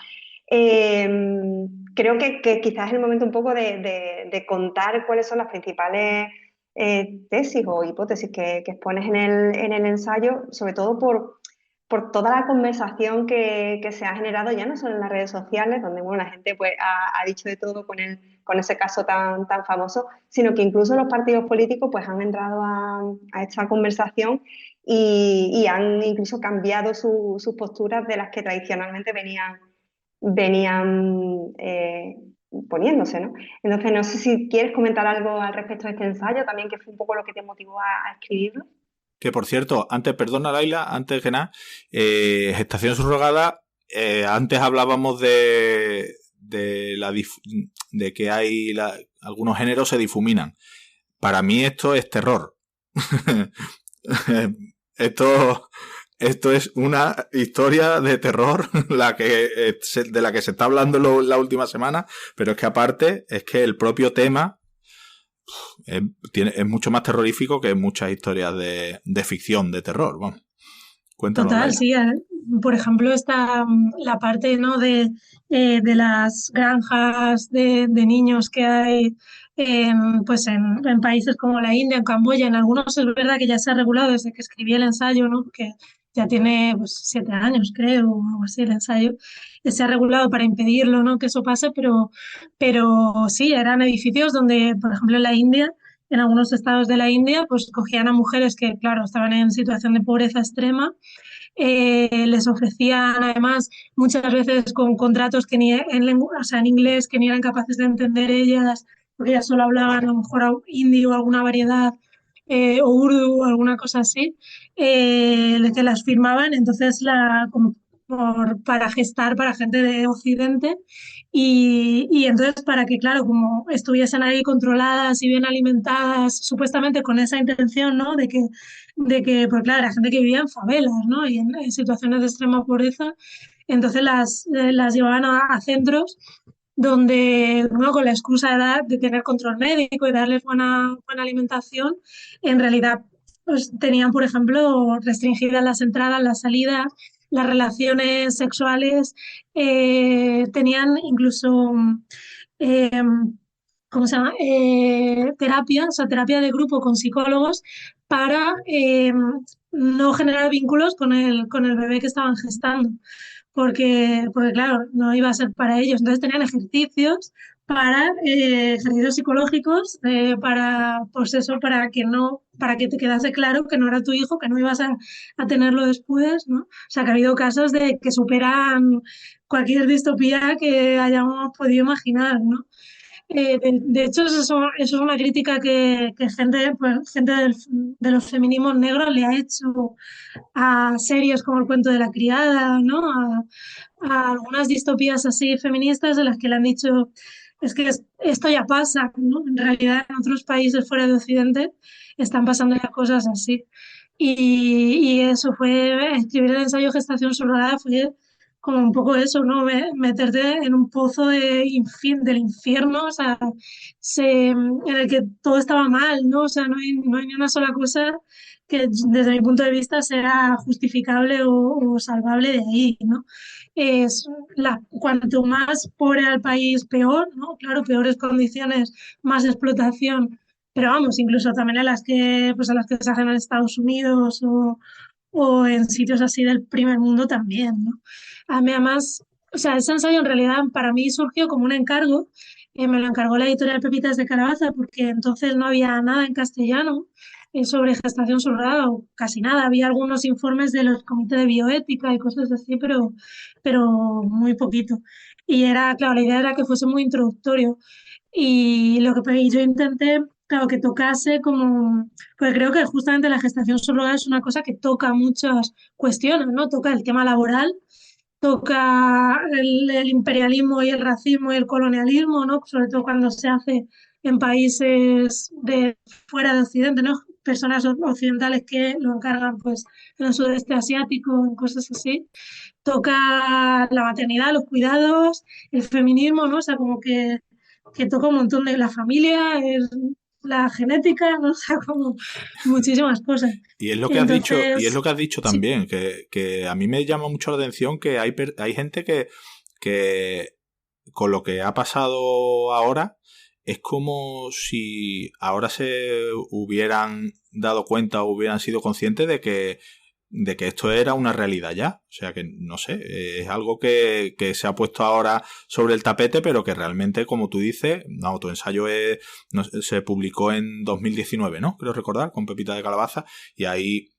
Creo que quizás es el momento un poco de contar cuáles son las principales tesis o hipótesis que expones en el ensayo, sobre todo por toda la conversación que se ha generado ya no solo en las redes sociales, donde bueno, la gente pues, ha dicho de todo con ese caso tan famoso, sino que incluso los partidos políticos pues, han entrado a esta conversación y han incluso cambiado sus posturas de las que tradicionalmente venían poniéndose, ¿no? Entonces, no sé si quieres comentar algo al respecto de este ensayo, también que fue un poco lo que te motivó a escribirlo. Que por cierto, perdona Laila, antes que nada, gestación subrogada, antes hablábamos de que hay algunos géneros se difuminan. Para mí esto es terror. Esto esto es una historia de terror de la que se está hablando la última semana, pero es que aparte es que el propio tema es mucho más terrorífico que muchas historias de ficción, de terror. Vamos, cuéntanos. Total, Laila. sí. Por ejemplo, está la parte, ¿no? de las granjas de niños que hay pues en países como la India, en Camboya. En algunos es verdad que ya se ha regulado desde que escribí el ensayo, ¿no? Que ya tiene pues 7 años, creo, o algo así el ensayo. Se ha regulado para impedirlo, ¿no? Que eso pase, pero sí, eran edificios donde, por ejemplo, en la India, en algunos estados de la India, pues cogían a mujeres que, claro, estaban en situación de pobreza extrema, les ofrecían además muchas veces con contratos que ni o sea, en inglés, que ni eran capaces de entender ellas, porque ellas solo hablaban a lo mejor hindi o alguna variedad, o urdu o alguna cosa así, que las firmaban, entonces como para gestar para gente de Occidente, y entonces para que, claro, como estuviesen ahí controladas y bien alimentadas, supuestamente con esa intención, ¿no? Pues claro, era gente que vivía en favelas, ¿no? Y en situaciones de extrema pobreza. Entonces las llevaban a centros donde, ¿no? Con la excusa de tener control médico y darles buena alimentación, en realidad pues tenían, por ejemplo, restringidas las entradas, las salidas, las relaciones sexuales, tenían incluso eh, ¿cómo se llama? Terapia, o sea, terapia de grupo con psicólogos para no generar vínculos con el bebé que estaban gestando, porque claro, no iba a ser para ellos. Entonces tenían ejercicios psicológicos, pues eso, para que te quedase claro que no era tu hijo, que no ibas a tenerlo después, ¿no? O sea, que ha habido casos de que superan cualquier distopía que hayamos podido imaginar, ¿no? De hecho, eso es una crítica que gente, pues, gente de los feminismos negros le ha hecho a series como El cuento de la criada, ¿no? A algunas distopías así feministas en las que le han dicho, es que esto ya pasa, ¿no? En realidad en otros países fuera de Occidente están pasando ya cosas así. Y eso fue, escribir el ensayo Gestación subrogada fue como un poco eso, ¿no? Meterte en un pozo del infierno, o sea, en el que todo estaba mal, ¿no? O sea, no hay ni una sola cosa que desde mi punto de vista sea justificable o salvable de ahí, ¿no? Cuanto más pobre el país, peor, ¿no? Claro, peores condiciones, más explotación, pero vamos, incluso también pues a las que se hacen en Estados Unidos o en sitios así del primer mundo también, ¿no? A mí además, o sea, ese ensayo en realidad para mí surgió como un encargo, me lo encargó la editorial Pepitas de Calabaza, porque entonces no había nada en castellano sobre gestación subrogada, o casi nada. Había algunos informes de los comités de bioética y cosas así, pero muy poquito. Y era, claro, la idea era que fuese muy introductorio. Y yo intenté, claro, que tocase como, porque creo que justamente la gestación subrogada es una cosa que toca muchas cuestiones, ¿no? Toca el tema laboral, toca el imperialismo y el racismo y el colonialismo, ¿no? Sobre todo cuando se hace en países de fuera de Occidente, ¿no? Personas occidentales que lo encargan, pues, en el sudeste asiático, en cosas así. Toca la maternidad, los cuidados, el feminismo, ¿no? O sea, como que toca un montón de la familia, la genética, ¿no? O sea, como muchísimas cosas. Y es lo que has dicho, y es Entonces, lo que has dicho sí, también, que a mí me llama mucho la atención que hay gente que con lo que ha pasado ahora es como si ahora se hubieran dado cuenta o hubieran sido conscientes de que esto era una realidad ya. O sea que, no sé, es algo que se ha puesto ahora sobre el tapete, pero que realmente, como tú dices, no, tu ensayo se publicó en 2019, ¿no? Creo recordar, con Pepita de Calabaza, y ahí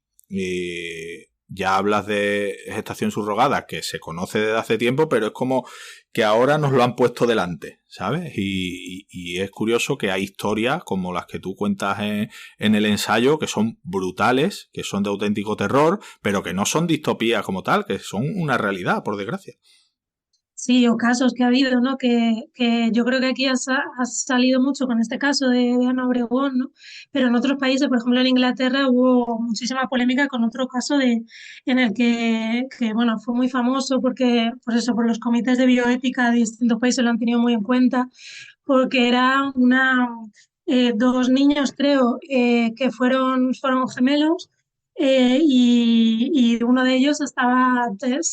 ya hablas de gestación subrogada, que se conoce desde hace tiempo, pero es como que ahora nos lo han puesto delante, ¿sabes? Y es curioso que hay historias como las que tú cuentas en el ensayo, que son brutales, que son de auténtico terror, pero que no son distopías como tal, que son una realidad, por desgracia. Sí, o casos que ha habido, ¿no? Que yo creo que aquí ha salido mucho con este caso de Ana Obregón, ¿no? Pero en otros países, por ejemplo en Inglaterra, hubo muchísima polémica con otro caso en el bueno, fue muy famoso porque, pues eso, por los comités de bioética de distintos países lo han tenido muy en cuenta, porque era dos niños, creo, que fueron gemelos y uno de ellos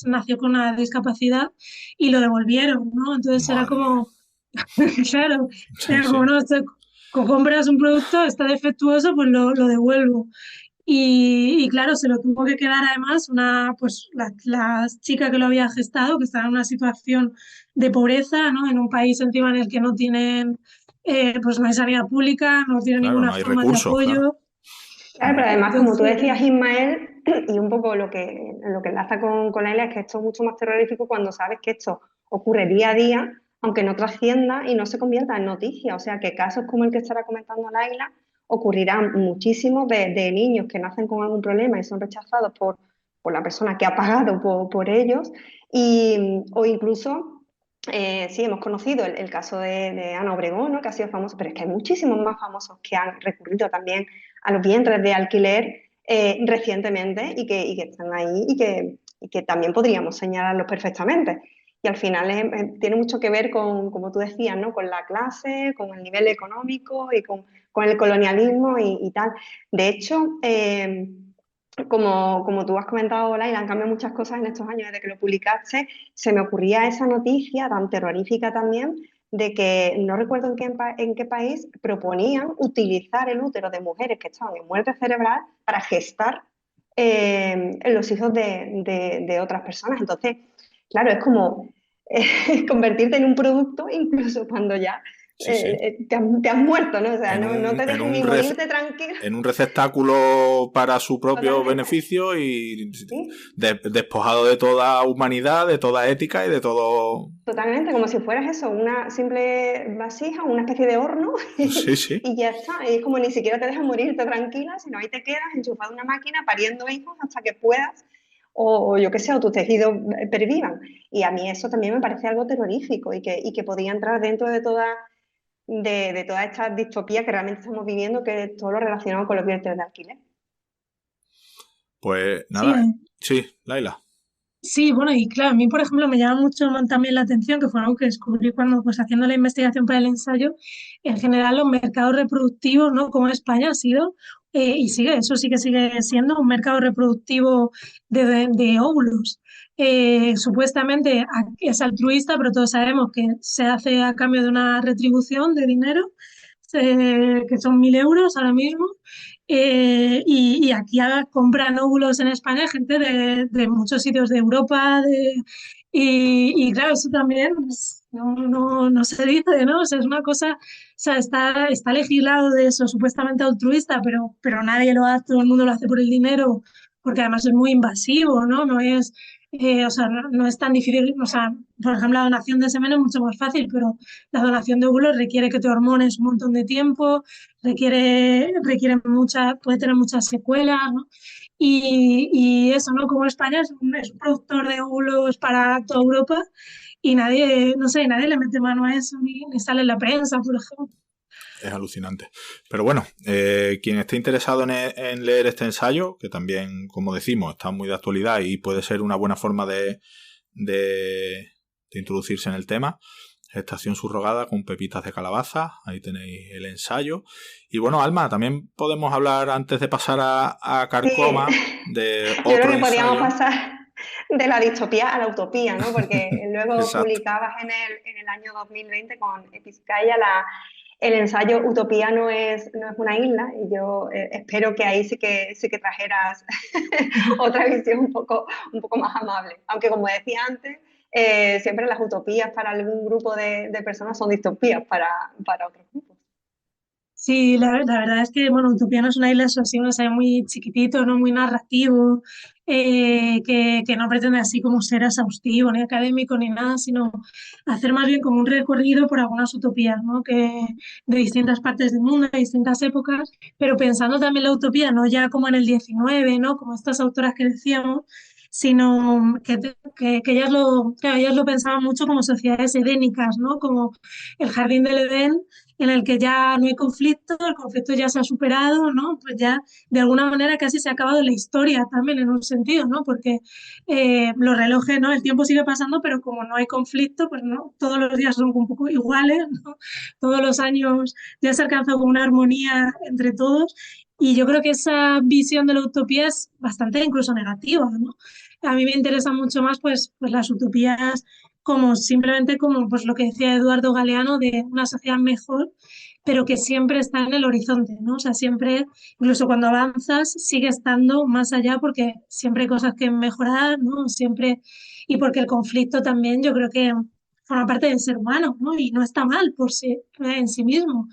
nació con una discapacidad y lo devolvieron, ¿no? Entonces era Madre mía. como, claro, Sí, era como, sí. no, compras un producto, está defectuoso, pues lo devuelvo. Y claro, se lo tuvo que quedar además pues la chica que lo había gestado, que estaba en una situación de pobreza, ¿no? En un país encima en el que no tienen, pues no hay sanidad pública, no tienen Claro, no ninguna hay forma de recursos, claro. apoyo. Claro, pero además, como tú Entonces, decías, Ismael, y un poco lo que enlaza con la isla es que esto es mucho más terrorífico cuando sabes que esto ocurre día a día, aunque no trascienda y no se convierta en noticia. O sea, que casos como el que estará comentando Laila ocurrirán muchísimos de niños que nacen con algún problema y son rechazados por la persona que ha pagado por ellos, o incluso, sí, hemos conocido el caso de Ana Obregón, ¿no? Que ha sido famoso, pero es que hay muchísimos más famosos que han recurrido también a los vientres de alquiler recientemente y que están ahí y que también podríamos señalarlos perfectamente. Y al final tiene mucho que ver con, como tú decías, ¿no? Con la clase, con el nivel económico y con el colonialismo y tal. De hecho, como tú has comentado, Laila, han cambiado muchas cosas en estos años desde que lo publicaste. Se me ocurría esa noticia tan terrorífica también de que no recuerdo en qué país proponían utilizar el útero de mujeres que estaban en muerte cerebral para gestar los hijos de otras personas. Entonces, claro, es como convertirte en un producto incluso cuando ya Sí, sí. te has muerto, ¿no? O sea, En no un, te en dejan un, ni rece- morirte tranquilo. en un receptáculo para su propio Totalmente. beneficio y ¿Sí? despojado de toda humanidad, de toda ética y de todo. Totalmente, como si fueras eso, una simple vasija, una especie de horno Sí, sí. y ya está. Y es como ni siquiera te dejan morirte tranquila, sino ahí te quedas enchufado a una máquina pariendo hijos hasta que puedas, o yo qué sé, o tus tejidos pervivan. Y a mí eso también me parece algo terrorífico y que podía entrar dentro de toda esta distopía que realmente estamos viviendo, que es todo lo relacionado con los bienes de alquiler. Pues sí, nada. Sí, Laila. sí, bueno, y claro, a mí, por ejemplo, me llama mucho también la atención, que fue algo que descubrí cuando, pues, haciendo la investigación para el ensayo, en general los mercados reproductivos, ¿no? Como España ha sido, y sigue, eso sí que sigue siendo un mercado reproductivo de óvulos. Supuestamente es altruista, pero todos sabemos que se hace a cambio de una retribución de dinero, que son 1.000 euros ahora mismo. Y aquí compran óvulos en España gente de muchos sitios de Europa. Y claro, eso también pues, no se dice, ¿no? O sea, es una cosa, o sea, está legislado de eso, supuestamente altruista, pero nadie lo hace, todo el mundo lo hace por el dinero, porque además es muy invasivo, ¿no? O sea, no es tan difícil, o sea, por ejemplo, la donación de semen es mucho más fácil, pero la donación de óvulos requiere que te hormones un montón de tiempo, puede tener muchas secuelas, ¿no? Y eso, ¿no? Como España es un productor de óvulos para toda Europa y nadie, no sé, nadie le mete mano a eso, ni sale en la prensa, por ejemplo. Es alucinante. Pero bueno, quien esté interesado en leer este ensayo, que también, como decimos, está muy de actualidad y puede ser una buena forma de introducirse en el tema, Gestación subrogada con pepitas de calabaza, ahí tenéis el ensayo. Y bueno, Alma, también podemos hablar, antes de pasar a Sí, Carcoma, de yo creo otro que podríamos ensayo. pasar de la distopía a la utopía, ¿no? Porque luego Exacto. publicabas en el año 2020 con Episkaya el ensayo Utopía no es una isla, y yo espero que ahí sí que trajeras otra visión un poco más amable. Aunque como decía antes, siempre las utopías para algún grupo de personas son distopías para otros grupos. Sí, la verdad es que, bueno, Utopía no es una isla, eso sí, o sea, muy chiquitito, ¿no? Muy narrativo, que no pretende así como ser exhaustivo, ni académico, ni nada, sino hacer más bien como un recorrido por algunas utopías, ¿no? De distintas partes del mundo, de distintas épocas, pero pensando también la utopía, no ya como en el 19, ¿no? Como estas autoras que decíamos, sino que claro, ellas lo pensaban mucho como sociedades edénicas, ¿no? Como el jardín del Edén, en el que ya no hay conflicto, el conflicto ya se ha superado, ¿no? Pues ya de alguna manera casi se ha acabado la historia también en un sentido, ¿no? Porque los relojes, ¿no? El tiempo sigue pasando, pero como no hay conflicto, pues no, todos los días son un poco iguales, ¿no? Todos los años ya se alcanza como una armonía entre todos. Y yo creo que esa visión de la utopía es bastante incluso negativa, ¿no? A mí me interesan mucho más pues las utopías como simplemente como pues lo que decía Eduardo Galeano de una sociedad mejor, pero que siempre está en el horizonte, ¿no? O sea, siempre, incluso cuando avanzas, sigue estando más allá porque siempre hay cosas que mejorar, ¿no? Siempre, y porque el conflicto también yo creo que forma parte del ser humano, ¿no? Y no está mal por sí, en sí mismo.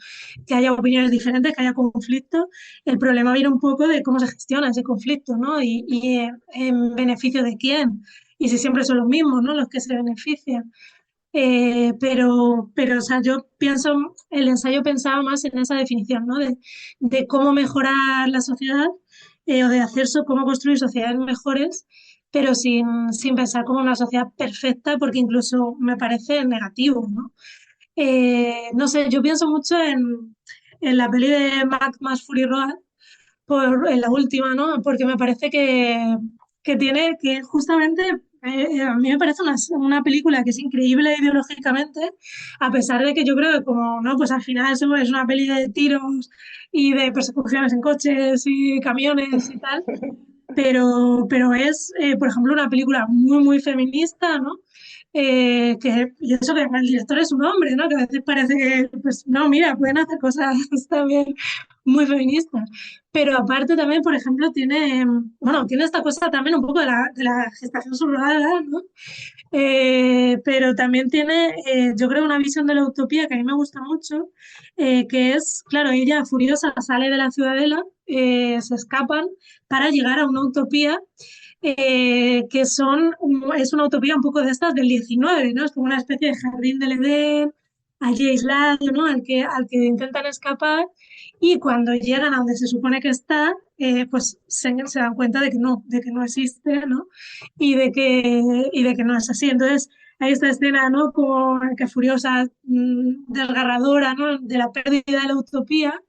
Que haya opiniones diferentes, que haya conflicto. El problema viene un poco de cómo se gestiona ese conflicto, ¿no? Y en beneficio de quién. Y si siempre son los mismos, ¿no? Los que se benefician. O sea, yo pienso, el ensayo pensaba más en esa definición, ¿no? De cómo mejorar la sociedad o de hacer cómo construir sociedades mejores, pero sin pensar como una sociedad perfecta, porque incluso me parece negativo, ¿no? No sé, yo pienso mucho en la peli de Max Fury Road, en la última, ¿no? Porque me parece que tiene, que justamente a mí me parece una película que es increíble ideológicamente, a pesar de que yo creo que como, ¿no? Pues al final eso es una peli de tiros y de persecuciones en coches y camiones y tal, pero es, por ejemplo, una película muy, muy feminista, ¿no? Y eso que el director es un hombre, ¿no? Que a veces parece que, pues, no, mira, pueden hacer cosas también muy feministas. Pero aparte también, por ejemplo, tiene esta cosa también un poco de la gestación subrogada, ¿no? Pero también tiene, yo creo, una visión de la utopía que a mí me gusta mucho, que es, claro, ella furiosa sale de la ciudadela, se escapan para llegar a una utopía es una utopía un poco de estas del 19, ¿no? Es como una especie de jardín del Edén, allí aislado, ¿no? Al que intentan escapar y cuando llegan a donde se supone que está, pues se dan cuenta de que no existe, ¿no? Y de que no es así. Entonces, hay esta escena, ¿no? Como que furiosa, desgarradora, ¿no? De la pérdida de la utopía,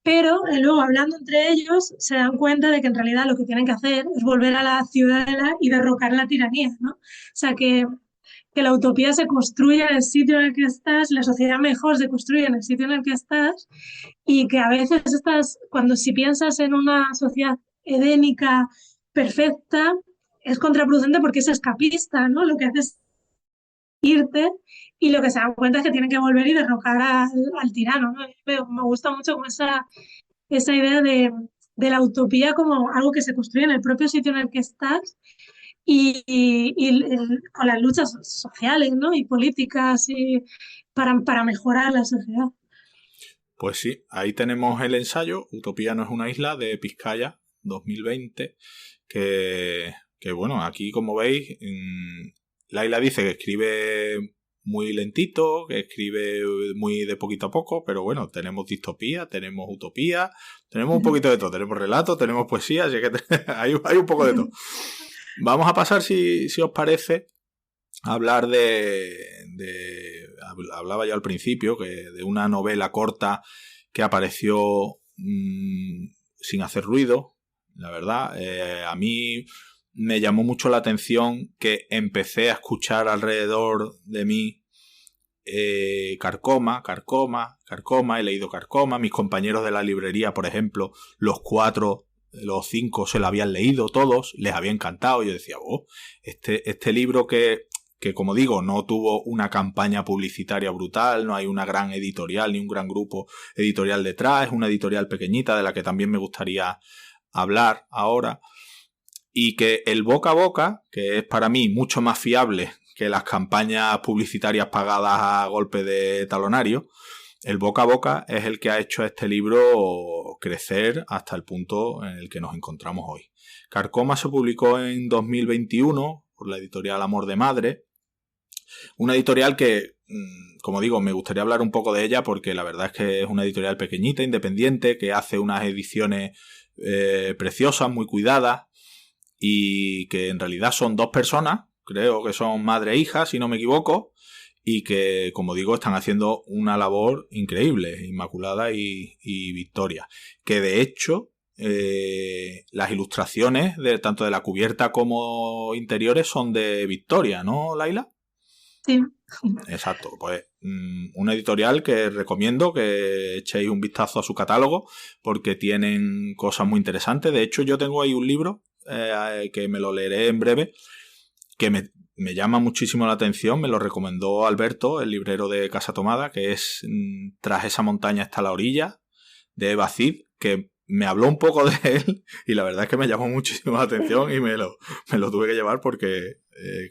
pero luego hablando entre ellos se dan cuenta de que en realidad lo que tienen que hacer es volver a la ciudadela y derrocar la tiranía, ¿no? O sea, que la utopía se construye en el sitio en el que estás, la sociedad mejor se construye en el sitio en el que estás y que a veces si piensas en una sociedad edénica perfecta, es contraproducente porque es escapista, ¿no? Lo que hace es irte y lo que se dan cuenta es que tienen que volver y derrocar al tirano, ¿no? Me gusta mucho como esa idea de la utopía como algo que se construye en el propio sitio en el que estás y con las luchas sociales, ¿no? Y políticas y para mejorar la sociedad. Pues sí, ahí tenemos el ensayo, Utopía no es una isla, de Pizcaya, 2020, que bueno, aquí como veis, Laila dice que escribe muy lentito, que escribe muy de poquito a poco, pero bueno, tenemos distopía, tenemos utopía, tenemos un poquito de todo, tenemos relatos, tenemos poesía, así que hay un poco de todo. Vamos a pasar, si os parece, a hablar hablaba yo al principio, que de una novela corta que apareció sin hacer ruido, la verdad. A mí me llamó mucho la atención que empecé a escuchar alrededor de mí Carcoma, he leído Carcoma, mis compañeros de la librería, por ejemplo, los 5 se lo habían leído todos, les había encantado. Yo decía, este libro que como digo, no tuvo una campaña publicitaria brutal, no hay una gran editorial ni un gran grupo editorial detrás, es una editorial pequeñita de la que también me gustaría hablar ahora, y que el boca a boca, que es para mí mucho más fiable que las campañas publicitarias pagadas a golpe de talonario, el boca a boca es el que ha hecho a este libro crecer hasta el punto en el que nos encontramos hoy. Carcoma se publicó en 2021 por la editorial Amor de Madre, una editorial que, como digo, me gustaría hablar un poco de ella porque la verdad es que es una editorial pequeñita, independiente, que hace unas ediciones preciosas, muy cuidadas, y que en realidad son dos personas, creo que son madre e hija, si no me equivoco, y que, como digo, están haciendo una labor increíble, Inmaculada y Victoria. Que de hecho, las ilustraciones tanto de la cubierta como interiores son de Victoria, ¿no, Laila? Sí. Exacto, pues una editorial que recomiendo que echéis un vistazo a su catálogo porque tienen cosas muy interesantes. De hecho, yo tengo ahí un libro que me lo leeré en breve, que me llama muchísimo la atención. Me lo recomendó Alberto, el librero de Casa Tomada, que es Tras esa montaña está la orilla, de Eva Cid, que me habló un poco de él y la verdad es que me llamó muchísimo la atención y me lo tuve que llevar porque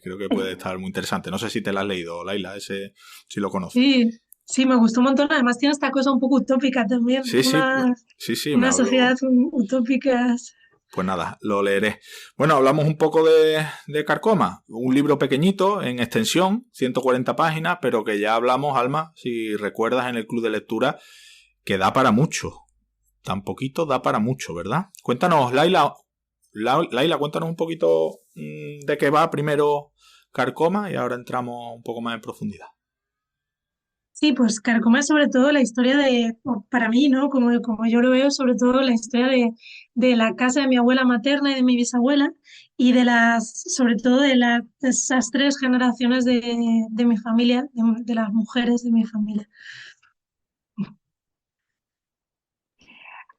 creo que puede estar muy interesante. No sé si te lo has leído, Laila, ese si lo conoces. Sí, sí, me gustó un montón. Además tiene esta cosa un poco utópica también, Sí, sí, me una habló. sociedad utópica. Pues nada, lo leeré. Bueno, hablamos un poco de Carcoma. Un libro pequeñito, en extensión, 140 páginas, pero que ya hablamos, Alma, si recuerdas en el club de lectura, que da para mucho. Tan poquito da para mucho, ¿verdad? Cuéntanos, Laila, cuéntanos un poquito de qué va primero Carcoma y ahora entramos un poco más en profundidad. Sí, pues Carcoma es sobre todo la historia o para mí, ¿no? Como yo lo veo, sobre todo la historia de la casa de mi abuela materna y de mi bisabuela y sobre todo de esas tres generaciones de mi familia, de las mujeres de mi familia.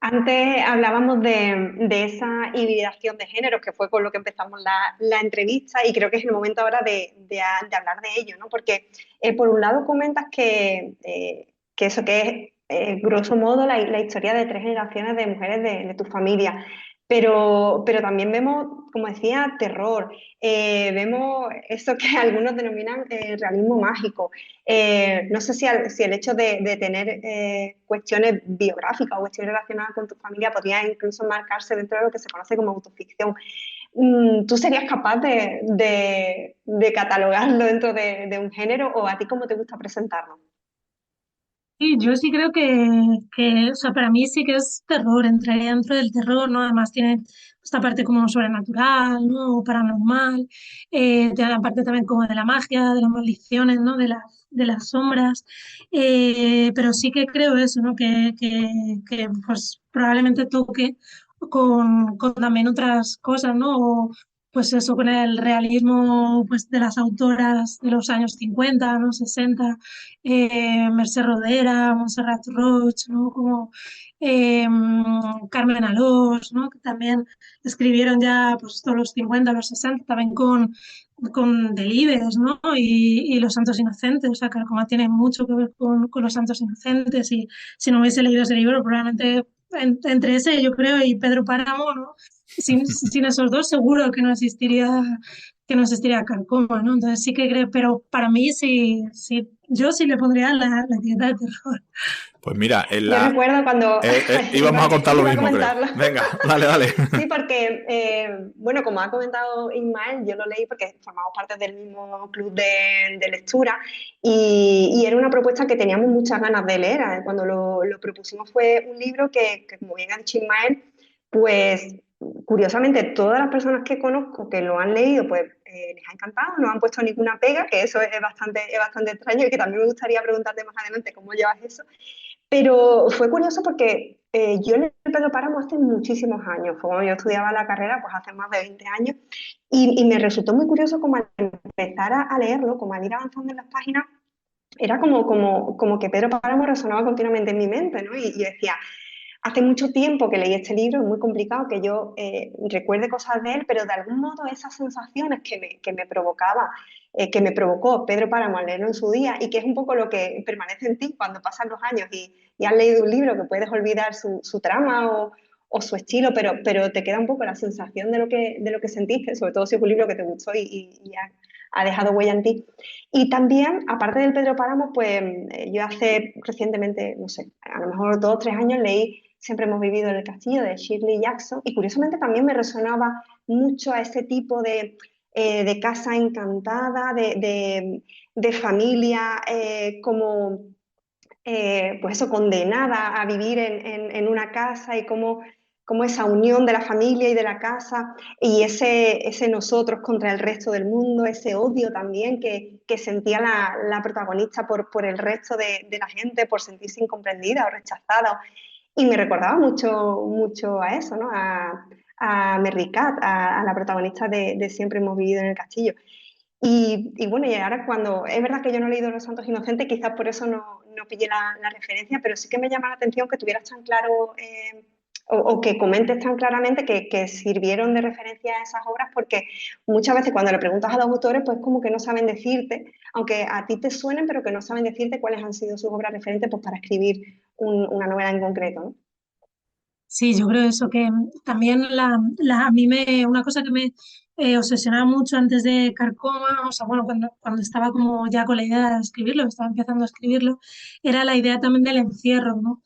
Antes hablábamos de esa hibridación de géneros, que fue con lo que empezamos la entrevista, y creo que es el momento ahora de hablar de ello, ¿no? Porque por un lado comentas que eso que es, grosso modo, la historia de tres generaciones de mujeres de tu familia, pero también vemos, como decía, terror, vemos eso que algunos denominan realismo mágico. No sé si el hecho de tener cuestiones biográficas o cuestiones relacionadas con tu familia podría incluso marcarse dentro de lo que se conoce como autoficción. ¿Tú serías capaz de catalogarlo dentro de un género o a ti cómo te gusta presentarlo? Sí, yo sí creo o sea, para mí sí que es terror, entraría dentro del terror, ¿no? Además tiene esta parte como sobrenatural, ¿no? O paranormal, tiene la parte también como de la magia, de las maldiciones, ¿no? De las sombras, pero sí que creo eso, ¿no? Que pues probablemente toque con también otras cosas, ¿no? O, pues eso, con el realismo pues, de las autoras de los años 50, ¿no? 60, Mercè Rodera, Montserrat Roig, ¿no? Como Carmen Alós, ¿no? Que también escribieron ya pues, todos los 50, los 60, también con Delibes, ¿no? Y Los Santos Inocentes, o sea, que como tiene mucho que ver con Los Santos Inocentes, y si no hubiese leído ese libro, probablemente entre ese, yo creo, y Pedro Páramo, ¿no? Sin esos dos seguro que no existiría Carcoma, ¿no? Entonces sí que creo, pero para mí sí, yo sí le pondría la etiqueta de terror. Pues mira, Yo recuerdo cuando íbamos a contar lo iba a mismo, creo. comentarlo. Venga, dale. Sí, porque, bueno, como ha comentado Ismael, yo lo leí porque formamos parte del mismo club de lectura y era una propuesta que teníamos muchas ganas de leer. Cuando lo propusimos fue un libro que, como bien ha dicho Ismael, pues curiosamente todas las personas que conozco que lo han leído, pues les ha encantado, no han puesto ninguna pega, que eso es bastante extraño y que también me gustaría preguntarte más adelante cómo llevas eso. Pero fue curioso porque yo leí Pedro Páramo hace muchísimos años, fue cuando yo estudiaba la carrera, pues hace más de 20 años, y me resultó muy curioso como al empezar a leerlo, como al ir avanzando en las páginas, era como que Pedro Páramo resonaba continuamente en mi mente, ¿no? Y decía, hace mucho tiempo que leí este libro, es muy complicado que yo recuerde cosas de él, pero de algún modo esas sensaciones que me provocó Pedro Páramo al leerlo en su día y que es un poco lo que permanece en ti cuando pasan los años y has leído un libro que puedes olvidar su trama o su estilo, pero te queda un poco la sensación de lo que sentiste, sobre todo si es un libro que te gustó y ha dejado huella en ti. Y también, aparte del Pedro Páramo, pues yo hace recientemente, no sé, a lo mejor 2 o 3 años leí Siempre hemos vivido en el castillo de Shirley Jackson y curiosamente también me resonaba mucho a ese tipo de casa encantada, de familia como, pues eso, condenada a vivir en una casa y cómo como esa unión de la familia y de la casa y ese nosotros contra el resto del mundo, ese odio también que sentía la protagonista por el resto de la gente, por sentirse incomprendida o rechazada. Y me recordaba mucho a eso, ¿no? A Merricat, a la protagonista de Siempre hemos vivido en el castillo. Y bueno, y ahora cuando... Es verdad que yo no he leído Los Santos Inocentes, quizás por eso no pillé la referencia, pero sí que me llama la atención que tuvieras tan claro, o que comentes tan claramente que sirvieron de referencia a esas obras, porque muchas veces cuando le preguntas a los autores, pues como que no saben decirte, aunque a ti te suenen, pero que no saben decirte cuáles han sido sus obras referentes pues, para escribir una novela en concreto, ¿no? Sí, yo creo eso, que también a mí una cosa que me obsesionaba mucho antes de Carcoma, o sea, bueno, cuando estaba como ya con la idea de escribirlo, estaba empezando a escribirlo, era la idea también del encierro, ¿no?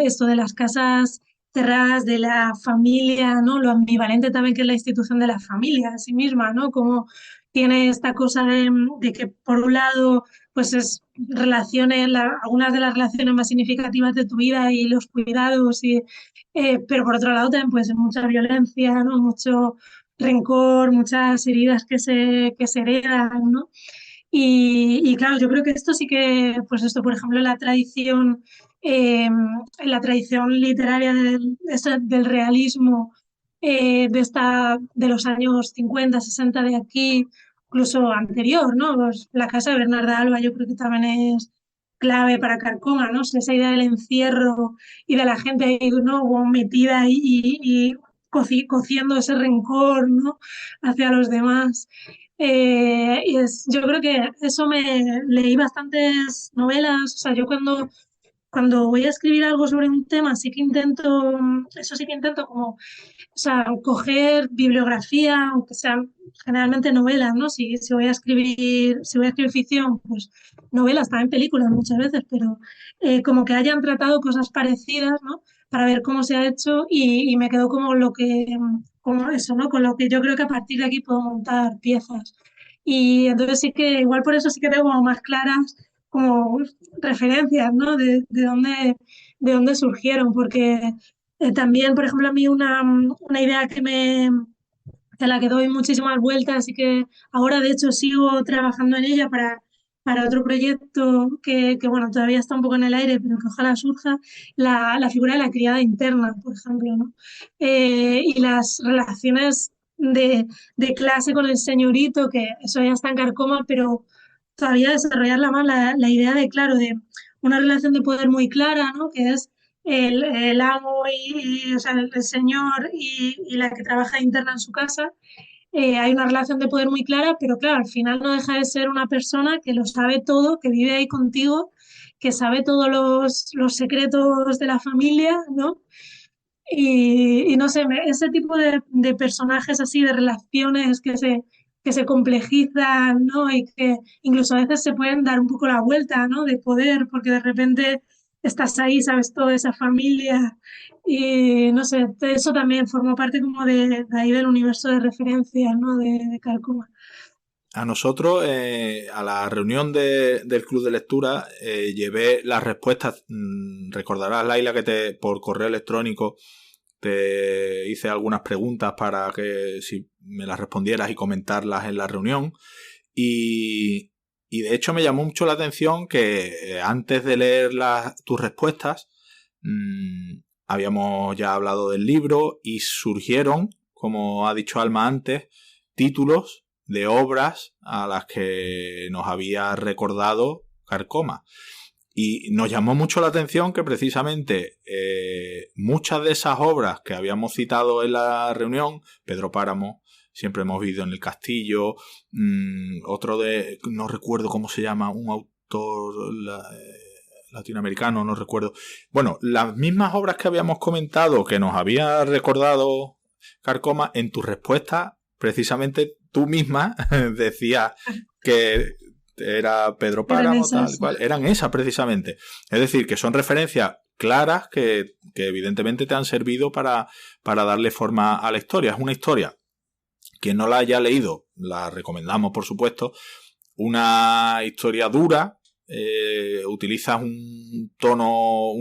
Esto de las casas cerradas, de la familia, ¿no? Lo ambivalente también que es la institución de la familia en sí misma, ¿no? Como tiene esta cosa de que por un lado pues es relaciones, algunas de las relaciones más significativas de tu vida y los cuidados pero por otro lado también puede ser mucha violencia, ¿no? Mucho rencor, muchas heridas que se heredan, ¿no? Y claro, yo creo que esto sí que, pues esto, por ejemplo, en la tradición literaria del realismo de los años 50, 60 de aquí, incluso anterior, ¿no? Pues la casa de Bernarda Alba yo creo que también es clave para Carcoma, ¿no? O sea, esa idea del encierro y de la gente ahí, ¿no? Como metida ahí y cociendo ese rencor, ¿no? Hacia los demás. Yo creo que eso leí bastantes novelas, o sea, yo cuando voy a escribir algo sobre un tema, eso sí que intento como, o sea, coger bibliografía, aunque sean generalmente novelas, ¿no? Si voy a escribir ficción, pues novelas, también películas muchas veces, pero como que hayan tratado cosas parecidas, ¿no? Para ver cómo se ha hecho y me quedo como eso, ¿no? Con lo que yo creo que a partir de aquí puedo montar piezas. Y entonces sí que, igual por eso sí que tengo como más claras como referencias, ¿no? De dónde surgieron, porque también, por ejemplo, a mí una idea a la que doy muchísimas vueltas y que ahora, de hecho, sigo trabajando en ella para otro proyecto bueno, todavía está un poco en el aire, pero que ojalá surja, la figura de la criada interna, por ejemplo, ¿no? Y las relaciones de clase con el señorito, que eso ya está en Carcoma, pero todavía desarrollarla más la idea claro, de una relación de poder muy clara, ¿no? Que es el amo o sea, el señor y la que trabaja interna en su casa. Hay una relación de poder muy clara, pero claro, al final no deja de ser una persona que lo sabe todo, que vive ahí contigo, que sabe todos los secretos de la familia, ¿no? Y no sé, ese tipo de personajes así, de relaciones que se complejizan, ¿no? Y que incluso a veces se pueden dar un poco la vuelta, ¿no? De poder, porque de repente estás ahí, sabes toda esa familia. Y no sé, eso también formó parte como de ahí del universo de referencia, ¿no? De Carcoma. A nosotros, a la reunión del club de lectura, llevé las respuestas. Recordarás, Laila, que por correo electrónico te hice algunas preguntas para que si me las respondieras y comentarlas en la reunión. Y de hecho me llamó mucho la atención que antes de leer tus respuestas habíamos ya hablado del libro y surgieron, como ha dicho Alma antes, títulos de obras a las que nos había recordado Carcoma. Y nos llamó mucho la atención que precisamente muchas de esas obras que habíamos citado en la reunión, Pedro Páramo, Siempre hemos vivido en el castillo, otro no recuerdo cómo se llama, un autor latinoamericano, no recuerdo. Bueno, las mismas obras que habíamos comentado, que nos había recordado Carcoma, en tu respuesta, precisamente tú misma decías que era Pedro Páramo, tal cual, eran esas precisamente. Es decir, que son referencias claras que evidentemente te han servido para darle forma a la historia. Es una historia, quien no la haya leído, la recomendamos por supuesto, una historia dura, utilizas un tono,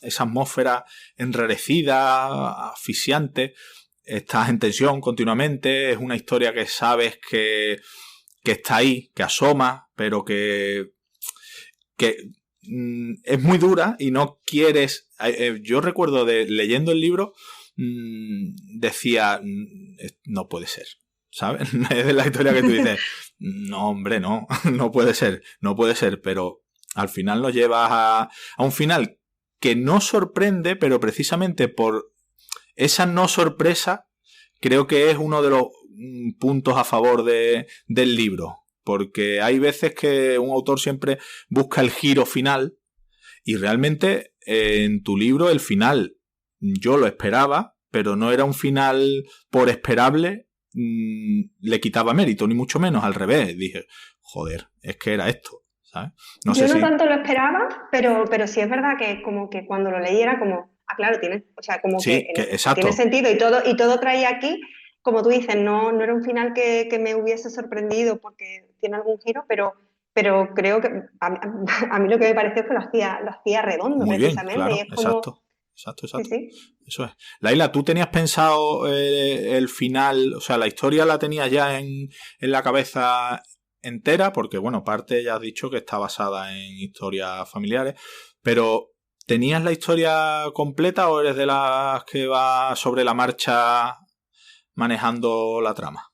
esa atmósfera enrarecida, asfixiante. Estás en tensión continuamente, es una historia que sabes que está ahí, que asoma, pero que es muy dura y no quieres... Yo recuerdo leyendo el libro, decía, no puede ser, ¿sabes? Es la historia que tú dices, no, hombre, no, no puede ser, pero al final lo llevas a un final que no sorprende, pero precisamente por esa no sorpresa creo que es uno de los puntos a favor del libro, porque hay veces que un autor siempre busca el giro final y realmente en tu libro el final yo lo esperaba, pero no era un final por esperable, le quitaba mérito, ni mucho menos, al revés. Dije, joder, es que era esto, ¿sabes? No Yo sé no si... tanto lo esperaba, pero sí es verdad que como que cuando lo leí era como, claro, tiene, o sea, como Sí, que exacto. tiene sentido y todo traía aquí, como tú dices, no era un final que me hubiese sorprendido porque tiene algún giro, pero creo que a mí lo que me pareció es que lo hacía redondo Muy bien, precisamente, claro, y es como, exacto. sí, sí. Eso es. Laila, ¿tú tenías pensado el final, o sea, la historia la tenías ya en la cabeza entera? Porque, bueno, parte ya has dicho que está basada en historias familiares, pero ¿tenías la historia completa o eres de las que va sobre la marcha manejando la trama?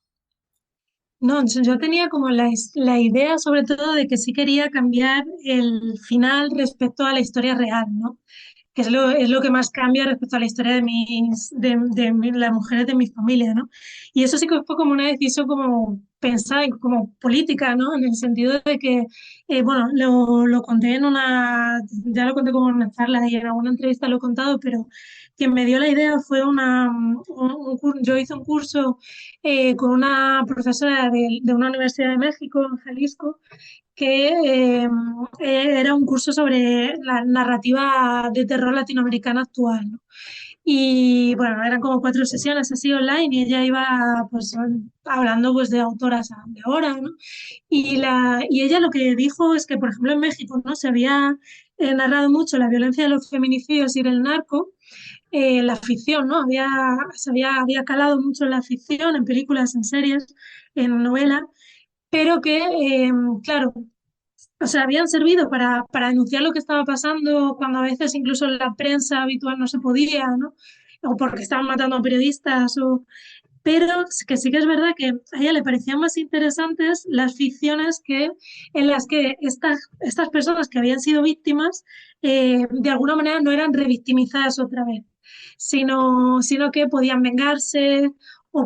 No, yo tenía como la idea sobre todo de que sí quería cambiar el final respecto a la historia real, ¿no? Que es lo que más cambia respecto a la historia las mujeres de mi familia, ¿no? Y eso sí que fue como una decisión como pensada y como política, ¿no? En el sentido de que, bueno, lo conté ya lo conté como en una charla y en alguna entrevista lo he contado, pero quien me dio la idea fue yo hice un curso con una profesora de una universidad de México, en Jalisco, que era un curso sobre la narrativa de terror latinoamericana actual, ¿no? Y bueno, eran como 4 sesiones así online y ella iba pues hablando pues de autoras de ahora, ¿no? Y ella lo que dijo es que, por ejemplo, en México, ¿no? Se había narrado mucho la violencia de los feminicidios y del narco, la ficción, ¿no? Había calado mucho en la ficción, en películas, en series, en novelas, pero que, claro, o sea, habían servido para denunciar lo que estaba pasando cuando a veces incluso en la prensa habitual no se podía, ¿no? O porque estaban matando a periodistas, pero que sí que es verdad que a ella le parecían más interesantes las ficciones en las que estas personas que habían sido víctimas de alguna manera no eran revictimizadas otra vez, sino que podían vengarse o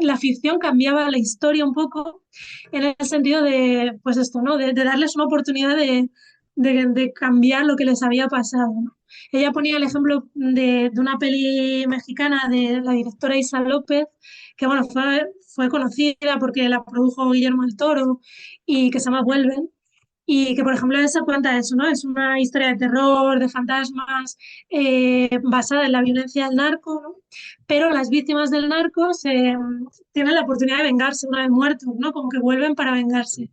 la ficción cambiaba la historia un poco en el sentido de, pues esto, ¿no? De darles una oportunidad de cambiar lo que les había pasado, ¿no? Ella ponía el ejemplo de una peli mexicana de la directora Isa López, que bueno, fue conocida porque la produjo Guillermo del Toro y que se llama Vuelven. Y que, por ejemplo, esa cuenta eso, ¿no? Es una historia de terror, de fantasmas, basada en la violencia del narco, ¿no? Pero las víctimas del narco tienen la oportunidad de vengarse una vez muertos, ¿no? Como que vuelven para vengarse.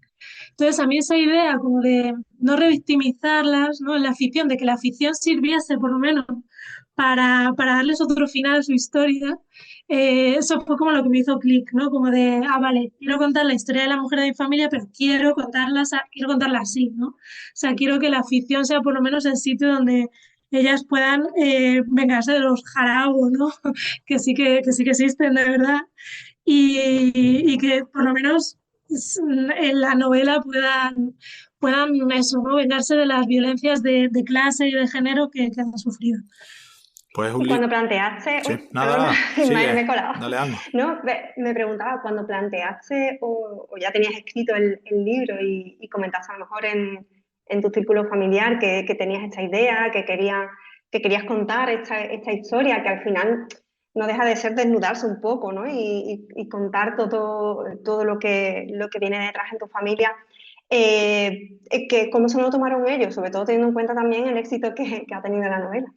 Entonces, a mí esa idea como de no revictimizarlas, ¿no? En la ficción, de que la ficción sirviese por lo menos para darles otro final a su historia, eso fue como lo que me hizo clic, ¿no? Como de, vale, quiero contar la historia de la mujer de mi familia, pero quiero contarla así, ¿no? O sea, quiero que la ficción sea por lo menos el sitio donde ellas puedan vengarse de los jaraos, ¿no? Que sí que existen, de verdad. Y que por lo menos en la novela puedan eso, ¿no? Vengarse de las violencias de clase y de género que han sufrido. Pues un Y libro... cuando planteaste, Sí, uy, perdona, nada, Ismael, sigue, me he colado. dale, Alma. No, me preguntaba, cuando planteaste o ya tenías escrito el libro y comentaste a lo mejor en tu círculo familiar que tenías esta idea, que querías contar esta historia, que al final no deja de ser desnudarse un poco, ¿no? Y contar todo lo que viene detrás en tu familia. ¿Cómo se lo tomaron ellos? Sobre todo teniendo en cuenta también el éxito que ha tenido la novela.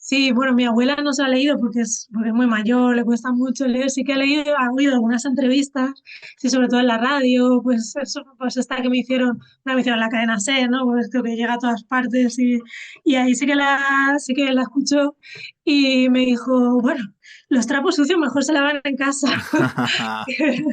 Sí, bueno, mi abuela no se ha leído porque es muy mayor, le cuesta mucho leer. Sí que ha oído algunas entrevistas, sí, sobre todo en la radio, pues eso, pues esta que me hicieron en la cadena SER, ¿no? Pues creo que llega a todas partes y ahí sí que la escuchó y me dijo, bueno, los trapos sucios mejor se lavan en casa. A ver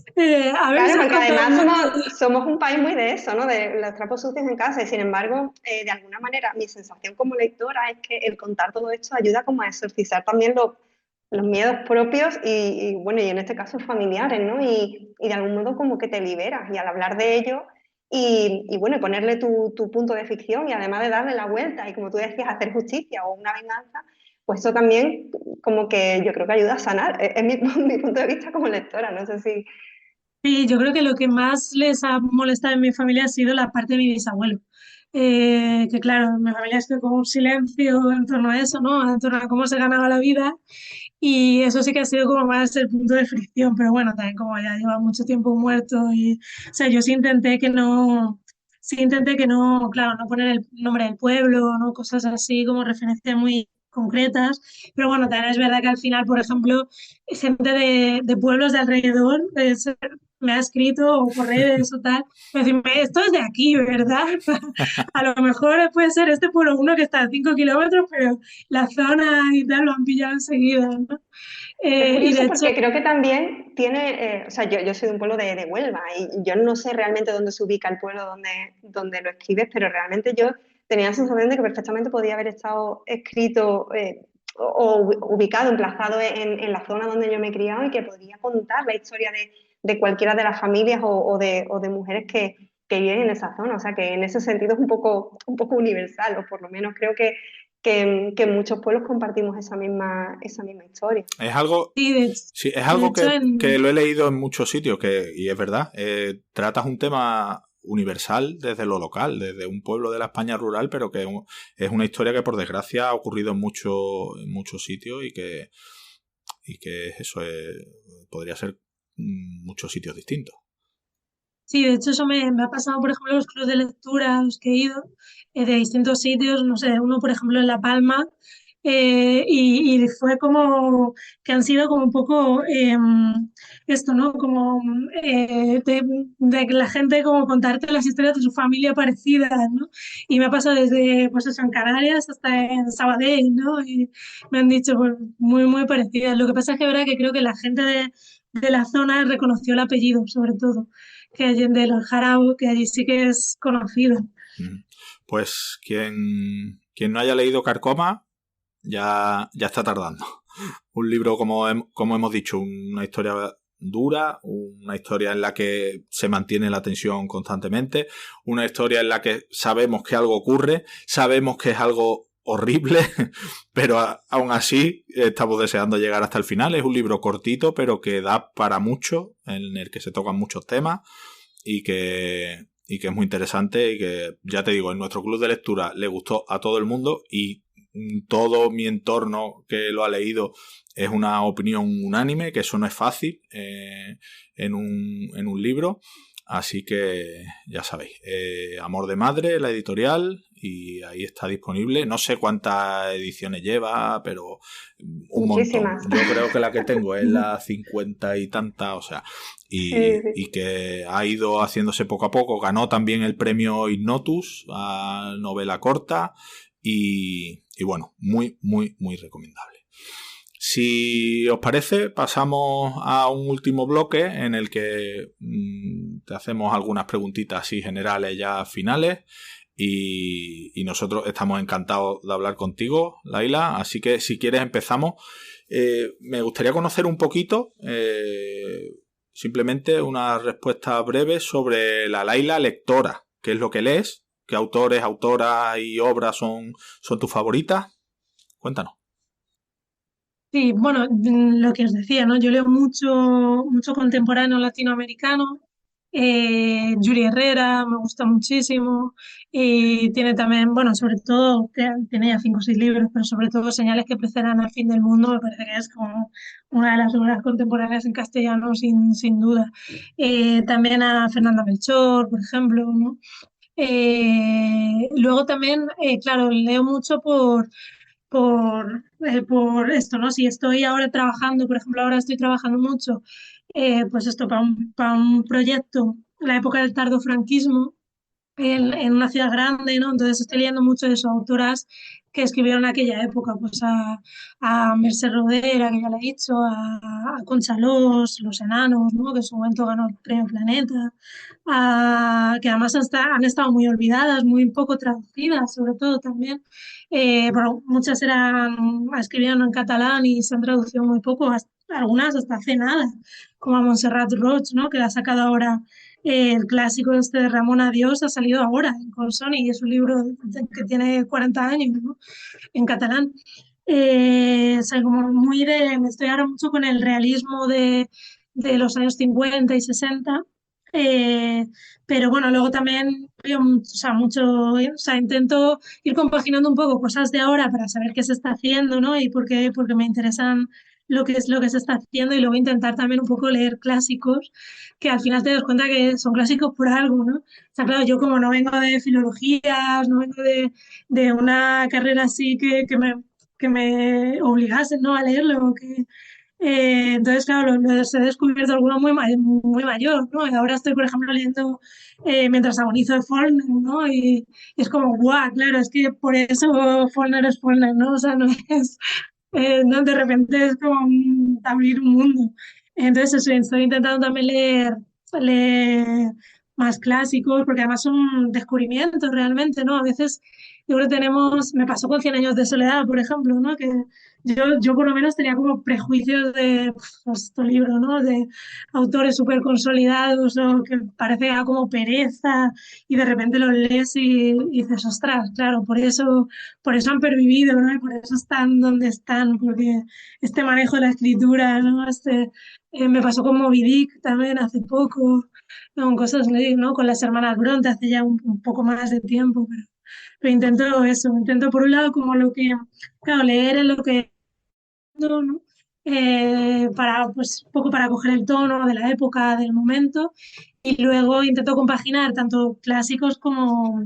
si Claro, os porque compra el además mundo. somos un país muy de eso, ¿no? De los trapos sucios en casa. Y sin embargo, de alguna manera, mi sensación como lectora es que el contar todo esto ayuda como a exorcizar también los miedos propios bueno, y en este caso familiares, ¿no? Y de algún modo como que te liberas. Y al hablar de ello bueno, ponerle tu punto de ficción y además de darle la vuelta y como tú decías, hacer justicia o una venganza, pues eso también como que yo creo que ayuda a sanar. Es mi, mi punto de vista como lectora. No sé si... Sí, yo creo que lo que más les ha molestado en mi familia ha sido la parte de mi bisabuelo. Que claro, en mi familia es como un silencio en torno a eso, ¿no? En torno a cómo se ganaba la vida. Y eso sí que ha sido como más el punto de fricción. Pero bueno, también como ya lleva mucho tiempo muerto o sea, yo sí intenté que no, claro, no poner el nombre del pueblo, ¿no? Cosas así como referencias muy concretas. Pero bueno, también es verdad que al final, por ejemplo, gente de pueblos de alrededor, me ha escrito o por redes o tal, decirme, esto es de aquí, ¿verdad? A lo mejor puede ser este pueblo uno que está a 5 kilómetros, pero la zona y tal lo han pillado enseguida, ¿no? Es Y de curioso hecho, porque creo que también tiene, o sea, yo soy de un pueblo de Huelva y yo no sé realmente dónde se ubica el pueblo donde lo escribes, pero realmente yo tenía la sensación de que perfectamente podía haber estado escrito o ubicado, emplazado en la zona donde yo me he criado y que podría contar la historia de cualquiera de las familias o de mujeres que viven en esa zona. O sea, que en ese sentido es un poco universal, o por lo menos creo que en muchos pueblos compartimos esa misma historia. Es algo, sí, sí, es de algo hecho que lo he leído en muchos sitios, y es verdad. Tratas un tema universal desde lo local, desde un pueblo de la España rural, pero que es una historia que por desgracia ha ocurrido en muchos sitios y que eso podría ser muchos sitios distintos. sí, de hecho eso me ha pasado, por ejemplo, en los clubes de lectura a los que he ido, de distintos sitios, no sé, uno, por ejemplo, en La Palma, y fue como que han sido como un poco esto, ¿no? Como de que la gente como contarte las historias de su familia parecidas, ¿no? Y me ha pasado desde, pues eso, en Canarias hasta en Sabadell, ¿no? Y me han dicho, pues, muy, muy parecidas. Lo que pasa es que, verdad que creo que la gente de la zona reconoció el apellido, sobre todo que Allende del Jarabo, que allí sí que es conocido. Pues quien no haya leído Carcoma ya está tardando. Un libro, como hemos dicho, una historia dura, una historia en la que se mantiene la tensión constantemente, una historia en la que sabemos que algo ocurre, sabemos que es algo horrible, pero aún así estamos deseando llegar hasta el final. Es un libro cortito, pero que da para mucho, en el que se tocan muchos temas y que es muy interesante y que, ya te digo, en nuestro club de lectura le gustó a todo el mundo y todo mi entorno que lo ha leído es una opinión unánime, que eso no es fácil en un libro. Así que ya sabéis, Amor de Madre, la editorial, y ahí está disponible. No sé cuántas ediciones lleva, pero un montón. Muchísimas. Yo creo que la que tengo es la 50 y tanta, o sea, Sí, sí. y que ha ido haciéndose poco a poco. Ganó también el premio Ignotus a novela corta y bueno, muy, muy, muy recomendable. Si os parece, pasamos a un último bloque en el que te hacemos algunas preguntitas así generales ya finales y nosotros estamos encantados de hablar contigo, Laila, así que si quieres empezamos. Me gustaría conocer un poquito, simplemente una respuesta breve sobre la Laila lectora. ¿Qué es lo que lees? ¿Qué autores, autoras y obras son tus favoritas? Cuéntanos. Sí, bueno, lo que os decía, ¿no? Yo leo mucho, mucho contemporáneo latinoamericano. Yuri Herrera me gusta muchísimo. Y tiene también, bueno, sobre todo, tiene ya 5 o 6 libros, pero sobre todo Señales que preceden al fin del mundo, me parece que es como una de las obras contemporáneas en castellano, sin duda. También a Fernanda Melchor, por ejemplo, ¿no? Luego también, claro, leo mucho por esto, ¿no? Si estoy ahora trabajando, por ejemplo, ahora estoy trabajando mucho, pues esto, para un proyecto, la época del tardofranquismo, en una ciudad grande, ¿no? Entonces estoy leyendo mucho de sus autoras que escribieron en aquella época, pues a Mercè Rodera, que ya le he dicho, a Concha Los Enanos, ¿no? Que en su momento ganó el Premio Planeta, que además han estado muy olvidadas, muy poco traducidas, sobre todo también. Bueno, muchas escribían en catalán y se han traducido muy poco, algunas hasta hace nada, como a Montserrat Roig, ¿no? Que la ha sacado ahora el clásico este de Ramón Adiós ha salido ahora con Sony y es un libro que tiene 40 años, ¿no? En catalán. O sea, como me estoy ahora mucho con el realismo de los años 50 y 60. eh, pero bueno, luego también veo o sea, intento ir compaginando un poco cosas de ahora para saber qué se está haciendo, ¿no? Y porque me interesan lo que se está haciendo y luego intentar también un poco leer clásicos que al final te das cuenta que son clásicos por algo, ¿no? O sea, claro, yo como no vengo de filologías, no vengo de una carrera así que me obligasen, ¿no? A leerlo, entonces, claro, los he descubierto algunos muy mayor, ¿no? Y ahora estoy, por ejemplo, leyendo Mientras agonizo de Faulkner, ¿no? Y es como, guau, claro, es que por eso Faulkner es Faulkner, ¿no? O sea, no es, no, de repente es como abrir un mundo. Entonces, eso, estoy intentando también leer más clásicos, porque además son descubrimientos realmente, ¿no? A veces yo creo que me pasó con Cien años de soledad, por ejemplo, ¿no? Que yo por lo menos tenía como prejuicios de pues, este libro, ¿no? De autores súper consolidados o que parece que como pereza y de repente lo lees y dices, ostras, claro, por eso han pervivido, ¿no? Y por eso están donde están, porque este manejo de la escritura, ¿no? Me pasó con Moby Dick también hace poco, con cosas, ¿no? Con las hermanas Bronte hace ya un poco más de tiempo, pero intento eso, intento por un lado como claro, leer en lo que ¿no? Para, pues, un poco para coger el tono de la época, del momento, y luego intento compaginar tanto clásicos como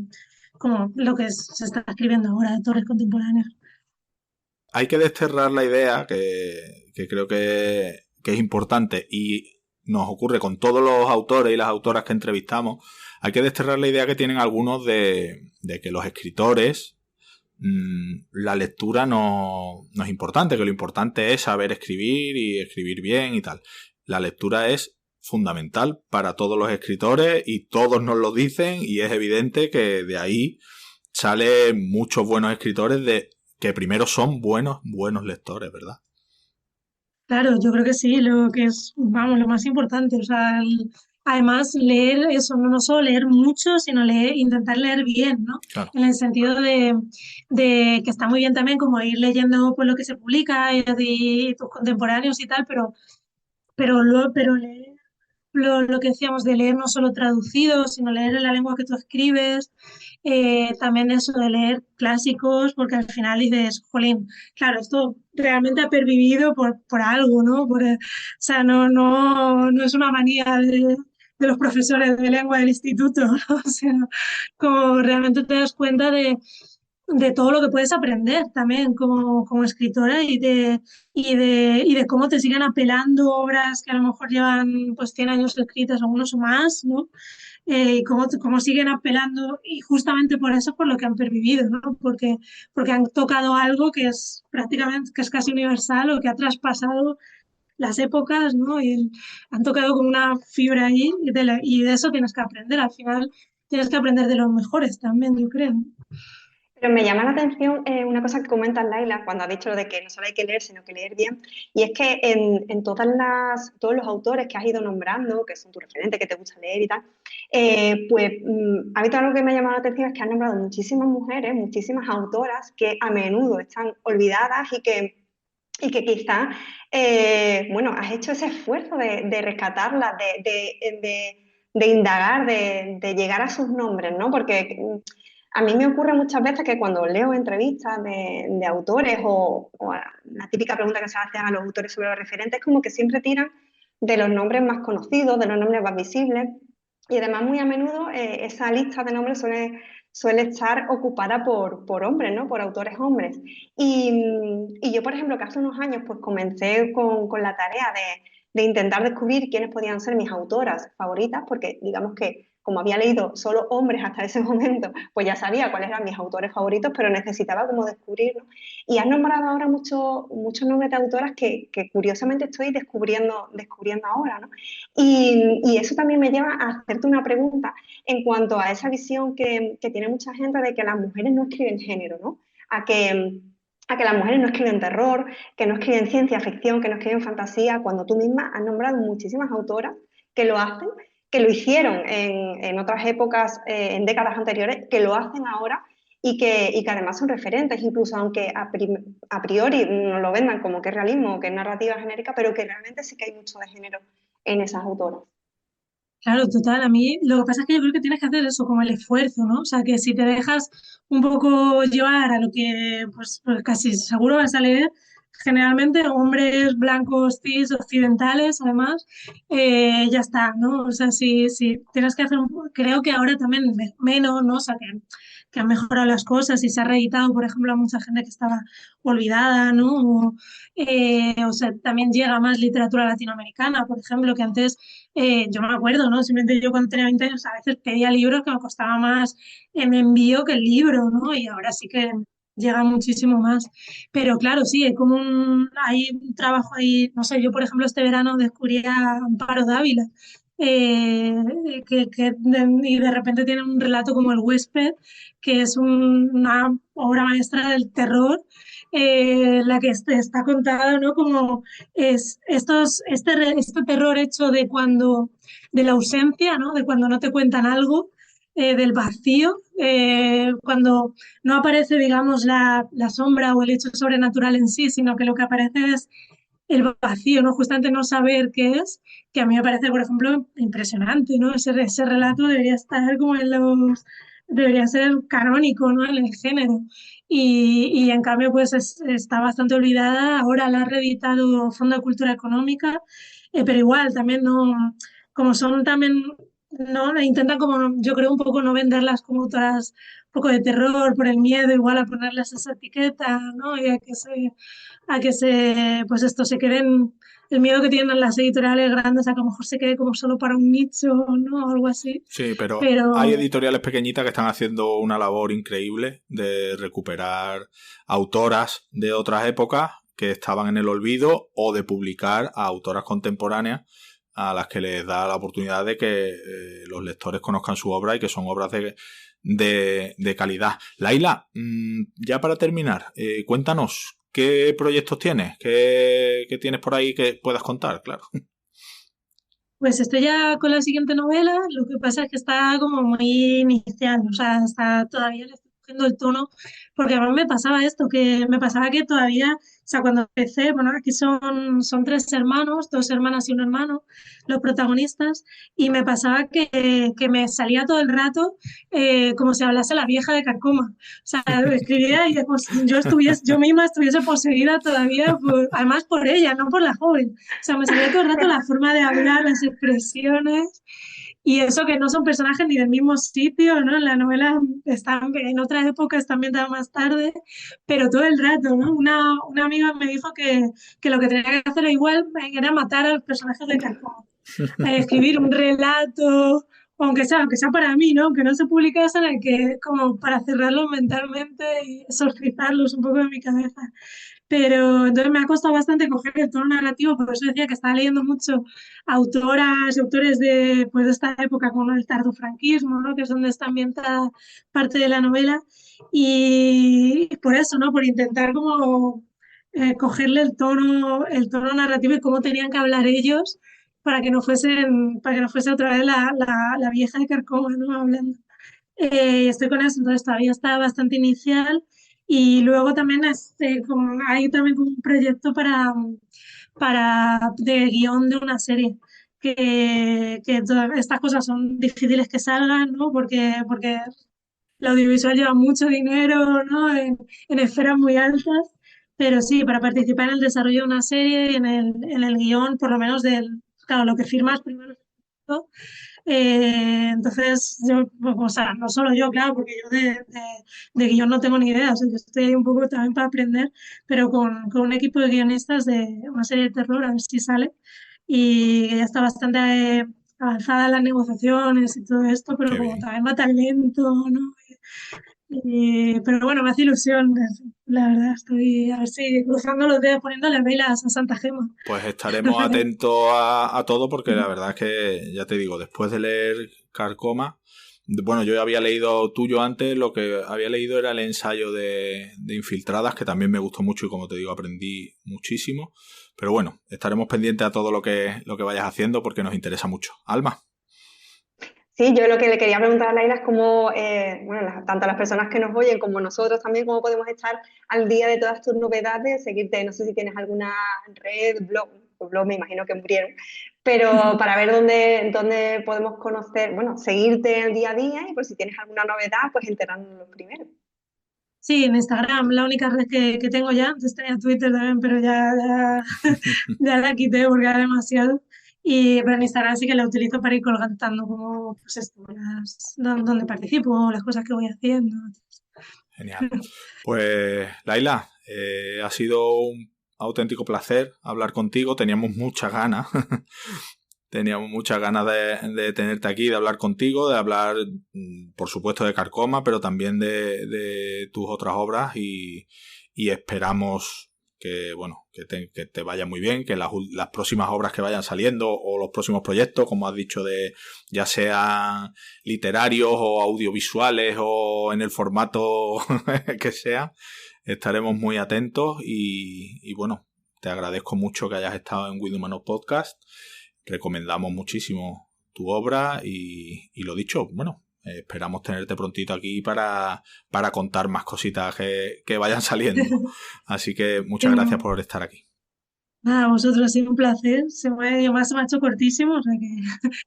lo que se está escribiendo ahora, autores contemporáneos. Hay que desterrar la idea que creo que es importante y nos ocurre con todos los autores y las autoras que entrevistamos. Hay que desterrar la idea que tienen algunos de que los escritores, la lectura no es importante, que lo importante es saber escribir y escribir bien y tal. La lectura es fundamental para todos los escritores y todos nos lo dicen y es evidente que de ahí salen muchos buenos escritores que primero son buenos lectores, ¿verdad? Claro, yo creo que sí, lo que es, vamos, lo más importante. O sea, además leer eso, no solo leer mucho, sino intentar leer bien, ¿no? Claro. En el sentido de que está muy bien también como ir leyendo pues, lo que se publica y de tus contemporáneos y tal, pero leer lo que decíamos de leer no solo traducido, sino leer en la lengua que tú escribes, también eso de leer clásicos, porque al final dices, jolín, claro, esto realmente ha pervivido por algo, ¿no? O sea, no es una manía de los profesores de lengua del instituto, ¿no? O sea, como realmente te das cuenta de todo lo que puedes aprender también como escritora y de cómo te siguen apelando obras que a lo mejor llevan pues 100 años escritas, algunos o más, ¿no? Y cómo siguen apelando y justamente por eso por lo que han pervivido, ¿no? Porque han tocado algo que es prácticamente, que es casi universal o que ha traspasado las épocas, ¿no? Y han tocado como una fibra ahí y de eso tienes que aprender. Al final tienes que aprender de los mejores también, yo creo. Pero me llama la atención una cosa que comentas, Laila, cuando ha dicho lo de que no solo hay que leer, sino que leer bien, y es que en todos los autores que has ido nombrando, que son tu referente, que te gusta leer y tal, ha habido algo que me ha llamado la atención, es que han nombrado muchísimas mujeres, muchísimas autoras que a menudo están olvidadas y que quizá, bueno, has hecho ese esfuerzo de rescatarlas, de indagar, de llegar a sus nombres, ¿no? Porque a mí me ocurre muchas veces que cuando leo entrevistas de autores o la típica pregunta que se hacen a los autores sobre los referentes, como que siempre tiran de los nombres más conocidos, de los nombres más visibles. Y además muy a menudo esa lista de nombres suele estar ocupada por hombres, ¿no? Por autores hombres. Y yo, por ejemplo, que hace unos años pues comencé con la tarea de intentar descubrir quiénes podían ser mis autoras favoritas, porque digamos que como había leído solo hombres hasta ese momento, pues ya sabía cuáles eran mis autores favoritos, pero necesitaba como descubrirlo. Y has nombrado ahora muchos nombres de autoras que curiosamente estoy descubriendo ahora, ¿no? Y eso también me lleva a hacerte una pregunta en cuanto a esa visión que tiene mucha gente de que las mujeres no escriben género, ¿no? A que, a que las mujeres no escriben terror, que no escriben ciencia ficción, que no escriben fantasía, cuando tú misma has nombrado muchísimas autoras que lo hacen, que lo hicieron en otras épocas, en décadas anteriores, que lo hacen ahora y que además son referentes, incluso aunque a priori no lo vendan como que es realismo o que es narrativa genérica, pero que realmente sí que hay mucho de género en esas autoras. Claro, total. A mí lo que pasa es que yo creo que tienes que hacer eso, como el esfuerzo, ¿no? O sea, que si te dejas un poco llevar a lo que, pues casi seguro vas a leer, generalmente hombres blancos, cis, occidentales, además, ya está, ¿no? O sea, si tienes que hacer creo que ahora también menos, ¿no? O sea, que han mejorado las cosas y se ha reeditado, por ejemplo, a mucha gente que estaba olvidada, ¿no? O sea, también llega más literatura latinoamericana, por ejemplo, que antes yo me acuerdo, ¿no? Simplemente yo cuando tenía 20 años a veces pedía libros que me costaba más en envío que el libro, ¿no? Y ahora sí que llega muchísimo más. Pero claro, sí, hay un trabajo ahí, no sé, yo por ejemplo este verano descubrí a Amparo Dávila, y de repente tiene un relato como El huésped, que es una obra maestra del terror, la que está contada, ¿no? Como este terror hecho de la ausencia, ¿no? De cuando no te cuentan algo, del vacío, cuando no aparece, digamos, la sombra o el hecho sobrenatural en sí, sino que lo que aparece es el vacío, ¿no? Justamente no saber qué es, que a mí me parece, por ejemplo, impresionante, ¿no? Ese relato debería estar como debería ser canónico, ¿no? En el género. Y en cambio, pues está bastante olvidada. Ahora la ha reeditado Fondo de Cultura Económica, pero igual también no, como son también, no, intentan como, yo creo, un poco no venderlas como autoras un poco de terror por el miedo, igual a ponerles esa etiqueta, ¿no? Y pues esto se queden, el miedo que tienen las editoriales grandes a que a lo mejor se quede como solo para un nicho, ¿no? O algo así. Sí, pero hay Pero editoriales pequeñitas que están haciendo una labor increíble de recuperar autoras de otras épocas que estaban en el olvido o de publicar a autoras contemporáneas a las que les da la oportunidad de que los lectores conozcan su obra y que son obras de calidad. Laila, ya para terminar, cuéntanos, ¿qué proyectos tienes? ¿Qué tienes por ahí que puedas contar? Claro. pues estoy ya con la siguiente novela, lo que pasa es que está como muy inicial, o sea, todavía le estoy cogiendo el tono, porque a mí me pasaba esto, que me pasaba que todavía, o sea, cuando empecé, bueno, aquí son tres hermanos, dos hermanas y un hermano, los protagonistas, y me pasaba que me salía todo el rato como si hablase la vieja de Carcoma, o sea, escribía y pues, yo misma estuviese poseída todavía, además por ella, no por la joven. O sea, me salía todo el rato la forma de hablar, las expresiones, y eso que no son personajes ni del mismo sitio, ¿no? En la novela están en otra época, está ambientada más tarde, pero todo el rato, ¿no? Una amiga me dijo que lo que tenía que hacer igual era matar a los personajes de Carcoma, escribir un relato, aunque sea para mí, ¿no? Aunque no se publicase, en el que como para cerrarlo mentalmente y exorcizarlos un poco de mi cabeza. Pero entonces me ha costado bastante coger el tono narrativo, por eso decía que estaba leyendo mucho autoras y autores de esta época, como el tardofranquismo, ¿no? Que es donde está ambientada parte de la novela. Y por eso, ¿no? Por intentar como cogerle el tono narrativo y cómo tenían que hablar ellos para que no fuese otra vez la vieja de Carcoma, ¿no? Hablando. Estoy con eso, entonces todavía está bastante inicial y luego también hay también como un proyecto de guión de una serie que todas estas cosas son difíciles que salgan, ¿no? Porque el audiovisual lleva mucho dinero, ¿no? En esferas muy altas, pero sí, para participar en el desarrollo de una serie y en el guión, por lo menos claro, lo que firmas primero, Entonces, yo, pues, o sea, no solo yo, claro, porque yo de guión no tengo ni idea, o sea, yo estoy ahí un poco también para aprender, pero con un equipo de guionistas de una serie de terror, a ver si sale, y que ya está bastante avanzada en las negociaciones y todo esto, pero Qué como bien. también va tan lento, ¿no? Pero bueno, me hace ilusión, la verdad, estoy a ver si cruzando los dedos, poniéndole velas a Santa Gema. Pues estaremos atentos a todo porque la verdad es que, ya te digo, después de leer Carcoma, bueno, yo había leído tuyo antes, lo que había leído era el ensayo de Infiltradas, que también me gustó mucho y como te digo, aprendí muchísimo. Pero bueno, estaremos pendientes a todo lo que vayas haciendo porque nos interesa mucho. Alma. Sí, yo lo que le quería preguntar a Laila es cómo, bueno, tanto las personas que nos oyen como nosotros también, cómo podemos estar al día de todas tus novedades, seguirte, no sé si tienes alguna red, blog me imagino que murieron, pero para ver dónde podemos conocer, bueno, seguirte el día a día y por si tienes alguna novedad, pues enterarnos primero. Sí, en Instagram, la única red que tengo ya, antes tenía Twitter también, pero ya la quité porque era demasiado. Pero en Instagram sí que la utilizo para ir colgando como, pues esto, donde participo, las cosas que voy haciendo. Genial. Pues, Laila, ha sido un auténtico placer hablar contigo. Teníamos muchas ganas. Teníamos muchas ganas de tenerte aquí, de hablar contigo, de hablar, por supuesto, de Carcoma, pero también de tus otras obras y esperamos que, bueno, que te vaya muy bien, que las próximas obras que vayan saliendo o los próximos proyectos, como has dicho, ya sean literarios o audiovisuales o en el formato que sea, estaremos muy atentos y bueno, te agradezco mucho que hayas estado en With Humanos Podcast. Recomendamos muchísimo tu obra y lo dicho, bueno, esperamos tenerte prontito aquí para contar más cositas que vayan saliendo. Así que muchas gracias por estar aquí. Nada, a vosotros ha sido un placer. Además se me ha hecho cortísimo, o sea que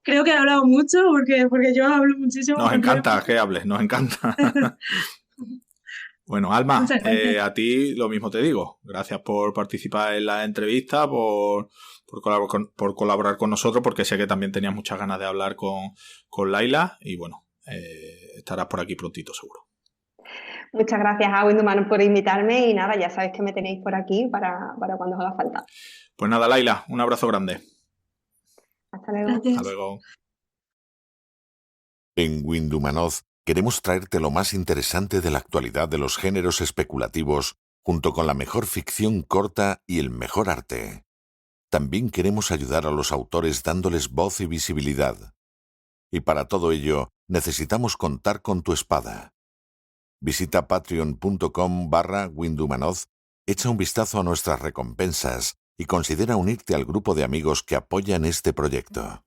creo que he hablado mucho porque yo hablo muchísimo. Nos encanta que hables, nos encanta. Bueno, Alma, Muchas gracias. a ti lo mismo te digo. Gracias por participar en la entrevista, por colaborar con nosotros, porque sé que también tenías muchas ganas de hablar con Laila y bueno, estarás por aquí prontito seguro. Muchas gracias a Winduman por invitarme y nada, ya sabéis que me tenéis por aquí para cuando os haga falta. Pues nada, Laila, un abrazo grande. Hasta luego. Gracias. Hasta luego. En Windhumanoz queremos traerte lo más interesante de la actualidad de los géneros especulativos, junto con la mejor ficción corta y el mejor arte. También queremos ayudar a los autores dándoles voz y visibilidad. Y para todo ello, necesitamos contar con tu espada. Visita patreon.com/Windhumanoz, echa un vistazo a nuestras recompensas y considera unirte al grupo de amigos que apoyan este proyecto.